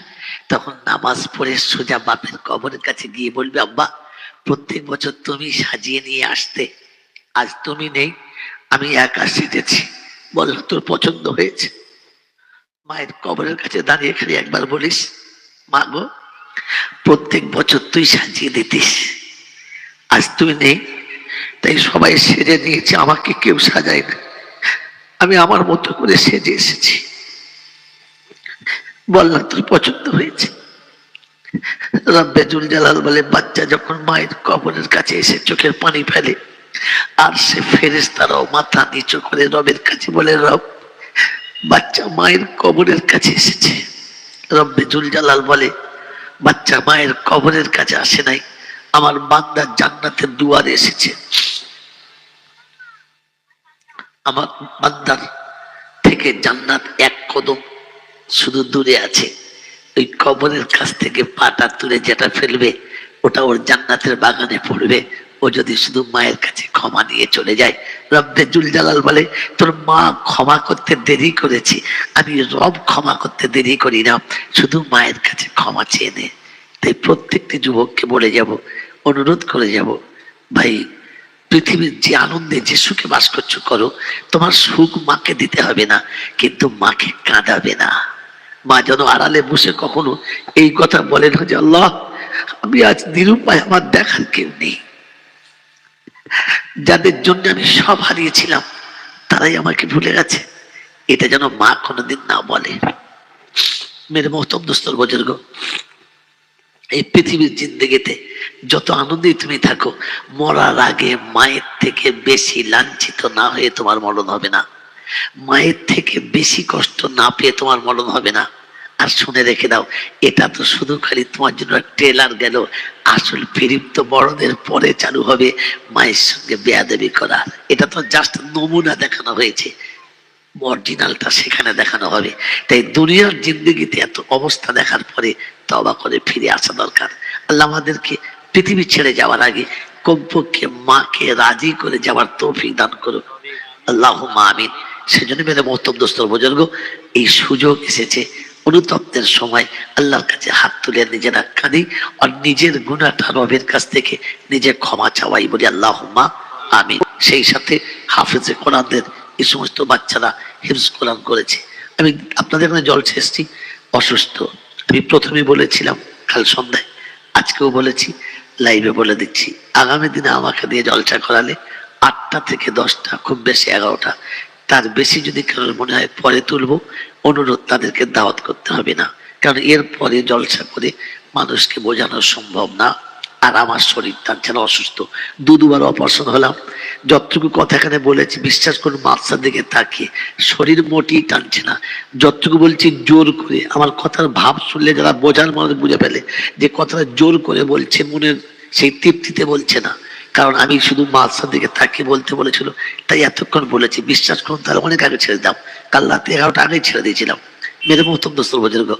তখন নামাজ পড়ে সোজা বাপের কবরের কাছে গিয়ে বলবি, আব্বা প্রত্যেক বছর তুমি সাজিয়ে নিয়ে আসতে, আজ তুমি নেই, আমি একা সেজেছি, বল তোর পছন্দ হয়েছে? মায়ের কবরের কাছে দাঁড়িয়ে খালি একবার বলিস, মা গো প্রত্যেক বছর তুই সাজিয়ে দিতিস, আজ তুই নেই, তাই সবাই সেজে নিয়েছে, আমাকে কেউ সাজায় না, আমি আমার মতো করে সেজে এসেছি, বল না তোর পছন্দ হয়েছে? রব্বে জুল জালাল বলে, বাচ্চা যখন মায়ের কবরের কাছে এসে চোখের পানি ফেলে আর সে ফেরেশতারাও মাথা নিচু করে রবের কাছে বলে, রব বাচ্চা মায়ের কবরের কাছে এসেছে। রব্বে জুল জালাল বলে, বাচ্চা মায়ের কবরের কাছে আসে নাই, আমার বান্দা জান্নাতের দুয়ারে এসেছে। আমার বান্দার থেকে জান্নাত এক কদম শুধু দূরে আছে। ওই কবরের কাছ থেকে পাটা তুলে যেটা ফেলবে ওটা ওর জান্নাতের বাগানে পড়বে। ও যদি শুধু মায়ের কাছে ক্ষমা নিয়ে চলে যায়, রব্বে জুল জালাল বলে তোর মা ক্ষমা করতে দেরি করেছি, আমি রব ক্ষমা করতে দেরি করি না, শুধু মায়ের কাছে ক্ষমা চেয়ে নে। তাই প্রত্যেকটি যুবককে বলে যাব, অনুরোধ করে যাব, ভাই পৃথিবীর যে আনন্দে যে সুখে বাস করছো করো, তোমার সুখ মাকে দিতে হবে না, কিন্তু মাকে কাঁদাবে না। মা যেন আড়ালে বসে কখনো এই কথা বলে না যে আল্লাহ আমি আজ নিরুপায়, আমার দেখার কেউ নেই, যাদের জন্য আমি সব হারিয়েছিলাম তারাই আমাকে ভুলে গেছে, এটা যেন মা কোনোদিন না বলে। মেরে মোহতম দোস্তর বুজুর্গ, এই পৃথিবীর জিন্দেগিতে যত আনন্দেই তুমি থাকো, মরার আগে মায়ের থেকে বেশি লাঞ্ছিত না হয়ে তোমার মরণ হবে না, মায়ের থেকে বেশি কষ্ট না পেয়ে তোমার মরণ হবে না। আর শুনে রেখে দাও, এটা তো শুধু খালি তোমার জন্য ট্রেলার গেল, আসল ফিল্ম তো বড়দের পরে চালু হবে মায়ের সঙ্গে বেয়াদবি করা। এটা তো জাস্ট নমুনা দেখানো হয়েছে, অরিজিনালটা সেখানে দেখানো হবে। তাই দুনিয়ার জিন্দগিতে এত অবস্থা দেখার পরে তওবা করে ফিরে আসা দরকার। আল্লাহ আমাদেরকে পৃথিবী ছেড়ে যাওয়ার আগে কমপক্ষে মাকে রাজি করে যাওয়ার তৌফিক দান করুক, আল্লাহুম্মা আমিন। সেজন্য মেরে মোহতরম দোস্তর বুজুর্গ, এই সুযোগ এসেছে, অনুতপ্তের সময় আল্লাহর কাছে হাত তুলে নিজেরা কাঁদি আর নিজের গুনাহটা রবের কাছ থেকে নিজে ক্ষমা চাওয়াই, বলি আল্লাহুম্মা আমিন। সেই সাথে হাফেজে কোরআনদের এই সমস্ত বাচ্চারা হিফজ কোরআন করেছে। আমি আপনাদের এখানে জলসা এসেছি, অসুস্থ, আমি প্রথমে বলেছিলাম কাল সন্ধ্যায়, আজকেও বলেছি, লাইভে বলে দিচ্ছি, আগামী দিনে আমাকে দিয়ে জলসা করালে 8টা থেকে 10টা, খুব বেশি 11টা, তার বেশি যদি কারোর মনে হয় পরে তুলবো, অনুরোধ তাদেরকে দাওয়াত করতে হবে না, কারণ এর পরে জলসা করে মানুষকে বোঝানো সম্ভব না। আর আমার শরীর টানছে না, অসুস্থ, দুবার অপারেশন হলাম, যতটুকু কথা এখানে বলেছি বিশ্বাস করুন মাথার দিকে তাকিয়ে শরীর মোটেই টানছে না। যতটুকু বলছি জোর করে, আমার কথার ভাব শুনলে যারা বোঝার মানুষ বুঝে ফেলে যে কথাটা জোর করে বলছে, মনের সেই তৃপ্তিতে বলছে না, কারণ আমি শুধু মাথার দিকে তাকিয়ে বলতে বলেছিল তাই এতক্ষণ বলেছি। বিশ্বাস করুন তাহলে অনেক আগে ছেড়ে দাম, কাল রাতে 11টা আগেই ছেড়ে দিয়েছিলাম। মেরে মোহতরম দোস্তর বুজুর্গ,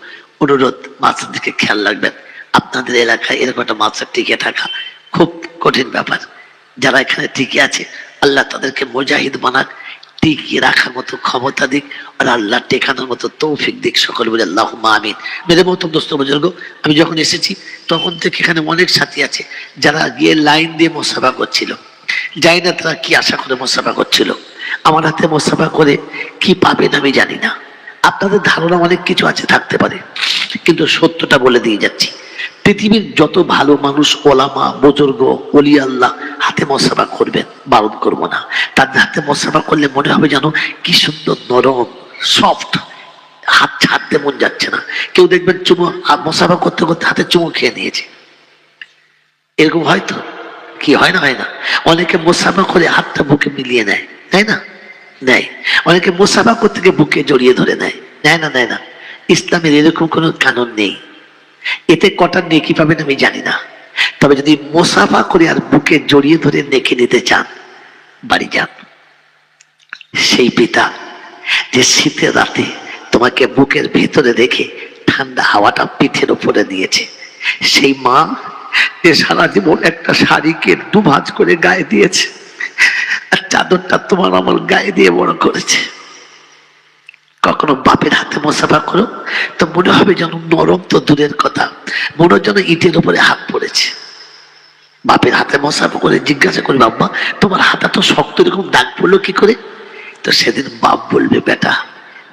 অনুরোধ মাথার দিকে খেয়াল রাখবেন। আপনাদের এলাকায় এরকম একটা মাদ্রাসা টিকে থাকা খুব কঠিন ব্যাপার। যারা এখানে টিকে আছে আল্লাহ তাদেরকে মুজাহিদ বানাক, টিকিয়ে রাখার মতো ক্ষমতা দিক, আর আল্লাহ টেকানোর মতো তৌফিক দিক, সকল বলে আল্লাহুম্মা আমিন। মেরে মোহতরম দোস্ত বুজুর্গ, আমি যখন এসেছি তখন থেকে এখানে অনেক সাথী আছে যারা গিয়ে লাইন দিয়ে মুসাফা করছিল, জানি না তারা কি আশা করে মুসাফা করছিল। আমার হাতে মুসাফা করে কি পাবেন আমি জানি না, আপনাদের ধারণা অনেক কিছু আছে, থাকতে পারে, কিন্তু সত্যটা বলে দিয়ে যাচ্ছি। পৃথিবীর যত ভালো মানুষ, ওলামা, বুজুর্গ, ওলি আল্লাহ হাতে মুসাফা করবেন, বারণ করবো না, তাদের হাতে মুসাফা করলে মনে হবে যেন কি সুন্দর নরম সফট, হাত ছাড়তে মন যাচ্ছে না। কেউ দেখবেন চুমো মুসাফা করতে করতে হাতে চুমো খেয়ে নিয়েছে, এরকম হয়তো কি হয় না? হয় না? অনেকে মুসাফা করে হাতটা বুকে মিলিয়ে নেয়, তাই না? নেয়। অনেকে মুসাফা করতে গিয়ে বুকে জড়িয়ে ধরে নেয়, নেয় না? নেয় না? ইসলামের এরকম কোনো কানুন নেই। এতে কটা নেকি পাবেন আমি জানি না, তবে যদি মুসাফা করে আর বুকে জড়িয়ে ধরে নেকি নিতে চান, বাড়ি যান। সেই পিতা যে শীতের রাতে তোমাকে বুকের ভেতরে রেখে ঠান্ডা হাওয়াটা পিঠের উপরে দিয়েছে, সেই মা যে সারা জীবন একটা শাড়িকে দুভাঁজ করে গায়ে দিয়েছে, আর চাদরটা তোমার আমার গায়ে দিয়ে বড় করেছে। কখনো বাপের হাতে মুসাফা করো তো মনে হবে যেন নরম তো দূরের কথা, মনে হয় যেন ইটের উপরে হাত পড়েছে। বাপের হাতে মুসাফা করে জিজ্ঞাসা করি, বাবা তোমার হাতটা তো শক্ত, এরকম দাগ পড়লো কি করে? তো সেদিন বাপ বলবে, বেটা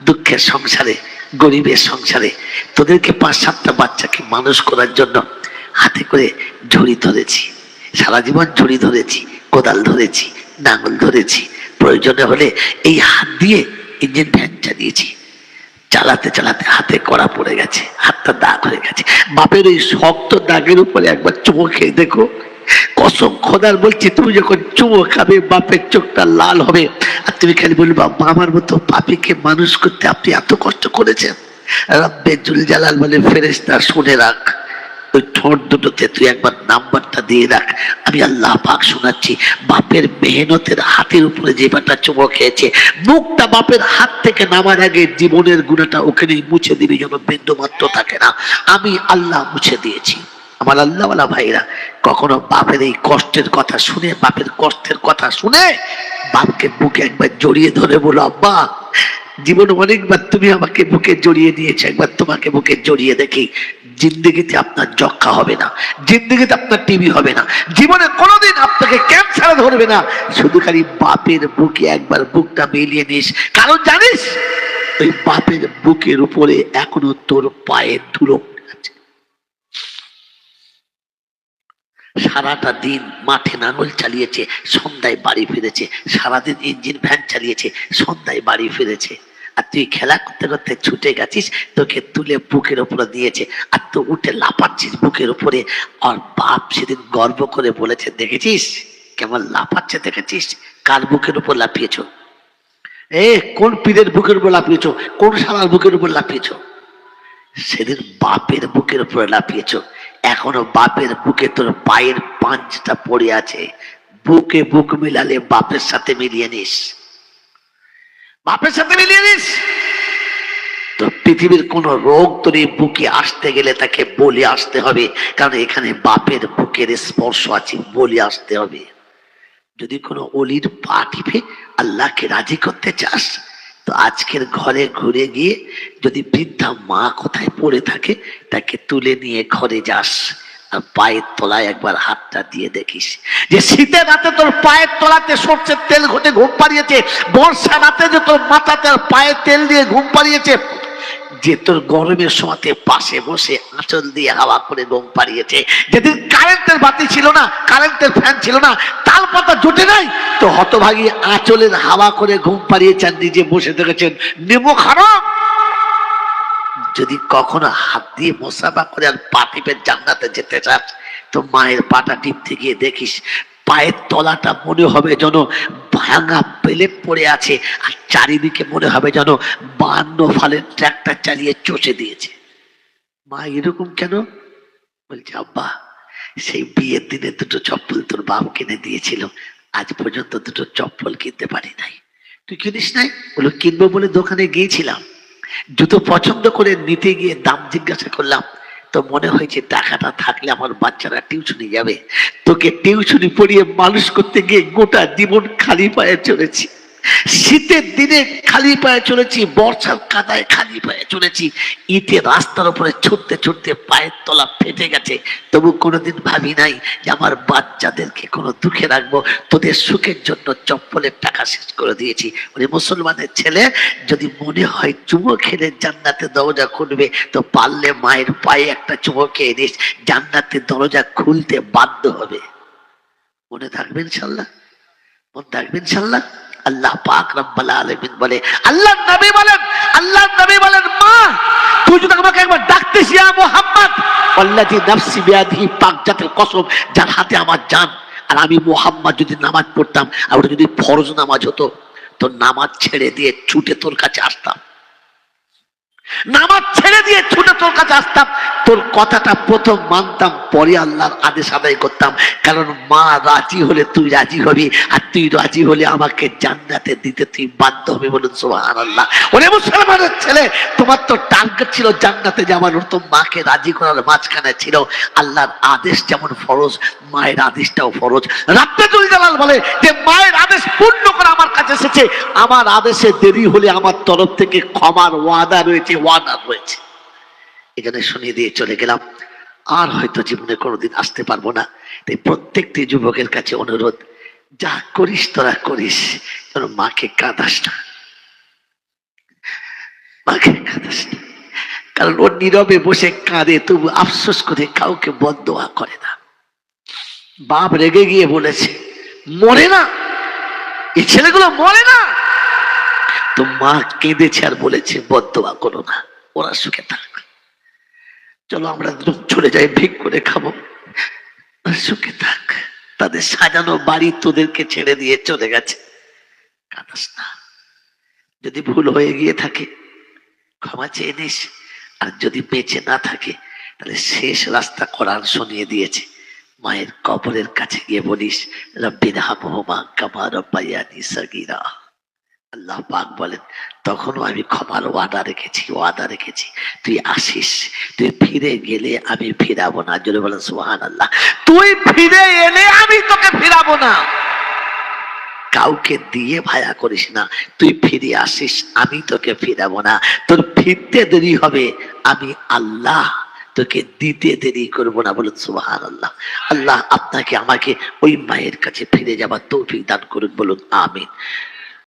দুঃখের সংসারে, গরিবের সংসারে তোদেরকে 5-7টা বাচ্চাকে মানুষ করার জন্য হাতে করে ঝুড়ি ধরেছি, সারা জীবন ঝুড়ি ধরেছি, কোদাল ধরেছি, নাঙল ধরেছি, প্রয়োজনে হলে এই হাত দিয়ে ইঞ্জিন ভ্যান চালিয়েছি, চালাতে চালাতে হাতে কড়া পড়ে গেছে, হাতটা দাগ হয়ে গেছে। বাপের ওই শক্ত দাগের উপরে একবার চুমো খেয়ে দেখো, কসম খোদার বলছি, তুমি যখন চুমো খাবে বাপের চোখটা লাল হবে, আর তুমি খালি বলবে বাবা আমার মতো পাপীকে মানুষ করতে আপনি এত কষ্ট করেছেন। রব্বে জুল জালাল বলে, ফেরেশতা শুনে রাখ, ওই ঠোঁট দুটোতে তুই একবার নাম্বারটা দিয়ে রাখ, আমি আল্লাহ পাক শোনাচ্ছি, বাপের মেহনতের হাতের উপরে যে বাটা চুমো খেয়েছে, মুখটা বাপের হাত থেকে নামার আগে জীবনের গুণাটা ওখানেই মুছে দিবি, যেন বিন্দু মাত্র থাকে না, আমি আল্লাহ মুছে দিয়েছি। আমার আল্লাহওয়ালা ভাইরা, কখনো বাপের এই কষ্টের কথা শুনে, বাপের কষ্টের কথা শুনে বাপকে বুকে একবার জড়িয়ে ধরে বলো, আব্বা জীবন অনেকবার তুমি আমাকে বুকে জড়িয়ে নিয়েছো, একবার তোমাকে বুকে জড়িয়ে দেখি। জিন্দগিতে আপনার যক্ষা হবে না, জিন্দগিতে আপনার টিবি হবে না, জীবনে কোনোদিন আপনাকে ক্যান্সার ধরবে না। শুধু খালি বাপের বুকে একবার বুকটা মিলিয়ে নিস। কারণ জানিস, ওই বাপের বুকের উপরে এখনো তোর পায়ের ধুলো আছে। সারাটা দিন মাঠে নাঙল চালিয়েছে, সন্ধ্যায় বাড়ি ফিরেছে, সারাদিন ইঞ্জিন ভ্যান চালিয়েছে, সন্ধ্যায় বাড়ি ফিরেছে। আর তুই খেলা করতে করতে ছুটে গেছিস, তোকে তুলে বুকের উপরে দিয়েছে, আর তুই উঠে লাফাচ্ছিস বুকের উপরে। আর বাপ সেদিন গর্ব করে বলেছে, দেখেছিস কেমন লাফাচ্ছে, দেখেছিস কার বুকের উপর লাফিয়েছ? কোন পীরের বুকের উপর লাফিয়েছ, কোন শালার বুকের উপর লাফিয়েছ? সেদিন বাপের বুকের উপরে লাফিয়েছ। এখনো বাপের বুকে তোর পায়ের পাঁচটা পড়ে আছে। বুকে বুক মিলালে বাপের সাথে মিলিয়ে নিস, বাপের সাথে মিলিয়ে নিস। তো পৃথিবীর কোন রোগ তোর এই বুকে আসতে গেলে তাকে বলে আসতে হবে, কারণ এখানে বাপের বুকের স্পর্শ আছে, বলে আসতে হবে। যদি কোনো অলির পা টিপে আল্লাহকে রাজি করতে চাস, তো আজকের ঘরে ঘুরে গিয়ে যদি বৃদ্ধা মা কোথায় পড়ে থাকে তাকে তুলে নিয়ে ঘরে যাস, আর পায়ের তলায় একবার হাতটা দিয়ে দেখিস যে শীতের রাতে তোর পায়ের তলাতে সর্ষের তেল ঘটে ঘুম পাড়িয়েছে, বর্ষা রাতে যে তোর মাথাতে আর পায়ে তেল দিয়ে ঘুম পাড়িয়েছে, যে তোর গরমের সময়তে পাশে বসে আঁচল দিয়ে হাওয়া করে ঘুম পাড়িয়েছে, যেদিন কারেন্টের বাতি ছিল না, কারেন্টের ফ্যান ছিল না, তাল পাতা জোটে নাই, তো হতভাগী আঁচলের হাওয়া করে ঘুম পাড়িয়েছেন, নিজে বসে দেখেছেন নেমো খারাপ। যদি কখনো হাত দিয়ে মোসাফা করে আর পা টিপে জান্নাতে যেতে চাস, তো মায়ের পাটা টিপতে গিয়ে দেখিস পায়ের তলাটা মনে হবে যেন ভাঙা প্লেট পড়ে আছে, আর চারিদিকে মনে হবে যেন 52 ফালের ট্রাক্টর চালিয়ে চষে দিয়েছে। মা এরকম কেন? বলছে, আব্বা সেই বিয়ের দিনে দুটো চপ্পল তোর বাপ কিনে দিয়েছিল, আজ পর্যন্ত দুটো চপ্পল কিনতে পারি নাই। তুই কিনিস নাই? বলো, কিনবো বলে দোকানে গিয়েছিলাম, জুতো পছন্দ করে নিতে গিয়ে দাম জিজ্ঞাসা করলাম, তো মনে হয়েছে টাকাটা থাকলে আমার বাচ্চারা টিউশনি যাবে। তোকে টিউশনি পড়িয়ে মানুষ করতে গিয়ে গোটা জীবন খালি পায়ে চলেছি। শীতের দিনে খালি পায়ে চলেছি, বর্ষার কাদায় খালি পায়ে চলেছি, ইটের রাস্তার উপরে ছুটতে ছুটতে পায়ের তলা ফেটে গেছে, তবু কোনোদিন ভাবি নাই যে আমার বাচ্চাদেরকে কোনো দুঃখে রাখবো। তোদের সুখের জন্য চপ্পলের টাকা শেষ করে দিয়েছি। ওই মুসলমানের ছেলে, যদি মনে হয় চুমো খেলে জান্নাতে দরজা খুলবে, তো পারলে মায়ের পায়ে একটা চুমো খেয়ে নিস, জান্নাতের দরজা খুলতে বাধ্য হবে। মনে থাকবে ইনশাল্লাহ, মনে থাকবে ইনশাল্লাহ। আল্লাহ পাক রব্বুল আলামিন বলে, আল্লাহর নবী বলেন, আল্লাহর নবী বলেন, মা তুই যদি আমাকে একবার ডাকতিস ইয়া মুহাম্মদ, আল্লাযী নাফসি বিয়াদিহি, পাক জাতের কসম যার হাতে আমার জান, আর আমি মুহাম্মদ যদি নামাজ পড়তাম, আর ওটা যদি ফরজ নামাজ হতো, তো নামাজ ছেড়ে দিয়ে ছুটে তোর কাছে আসতাম, নামাজ ছেড়ে দিয়ে ছুটে তোর কাছে আসতাম, তোর কথাটা প্রথম মানতাম, পরে আল্লাহর আদেশ আদায় করতাম। কারণ মা রাজি হলে তুই রাজি হবি, আর তুই রাজি হলে আমাকে জান্নাতে দিতে তুই বাধ্য হবি। বলুন সুবহানাল্লাহ। ওরে মুসলমানের ছেলে, তোমার তো টার্গেট ছিল জান্নাতে যাওয়ার, তো মাকে রাজি করার মাঝখানে ছিল আল্লাহর আদেশ যেমন ফরজ, মায়ের আদেশটাও ফরজ। রাব্বুল জালাল বলে যে মায়ের আদেশ পূর্ণ করে আমার কাছে এসেছে, আমার আদেশে দেরি হলে আমার তরফ থেকে ক্ষমার ওয়াদা রয়েছে, ওয়াদা রয়েছে। এখানে শুনিয়ে দিয়ে চলে গেলাম, আর হয়তো জীবনে কোনোদিন আসতে পারবো না। তাই প্রত্যেকটি যুবকের কাছে অনুরোধ, যা করিস তোরা করিস, যেন মাকে কাঁদাস না, মাকে কাঁদাস না। কারণ ওর নীরবে বসে কাঁদে, তবু আফসোস করে কাউকে বদদোয়া করে না। বাপ রেগে গিয়ে বলেছে, মরে না, এই ছেলেগুলো মরে না, তো মা কেঁদেছে আর বলেছে বদদোয়া করো না, ওরা সুখে থাক। চলো আমরা চলে যাই, ভিক করে খাবো, সুখে থাক। তাদের সাজানো বাড়ি তোদেরকে ছেড়ে দিয়ে চলে গেছে, কাঁদাস না। যদি ভুল হয়ে গিয়ে থাকে ক্ষমা চেয়ে নিস, আর যদি বেঁচে না থাকে তাহলে শেষ রাস্তা কোরআন শুনিয়ে দিয়েছে, মায়ের কবরের কাছে গিয়ে বলিস, রব্বিরহামহুমা কামা রাব্বায়ানি সগীরা। আল্লাহ পাক বলেন, তখনও আমি ক্ষমার ওয়াদা রেখেছি, তুই আসিস, তুই ফিরে গেলে আমি ফিরাবো না। জোরে বলেন সুবহানাল্লাহ। তুই ফিরে এলে আমি তোকে ফিরাবো না। কাউকে দিয়ে ভায়া করিস না, তুই ফিরে আসিস, আমি তোকে ফিরাবো না। তোর ফিরতে দেরি হবে, আমি আল্লাহ তোকে দিতে দেরি করবো না। বলুন সুবহানাল্লাহ। আল্লাহ আপনাকে আমাকে ওই মায়ের কাছে ফিরে যাবার তৌফিক দান করুন। বলুন আমিন।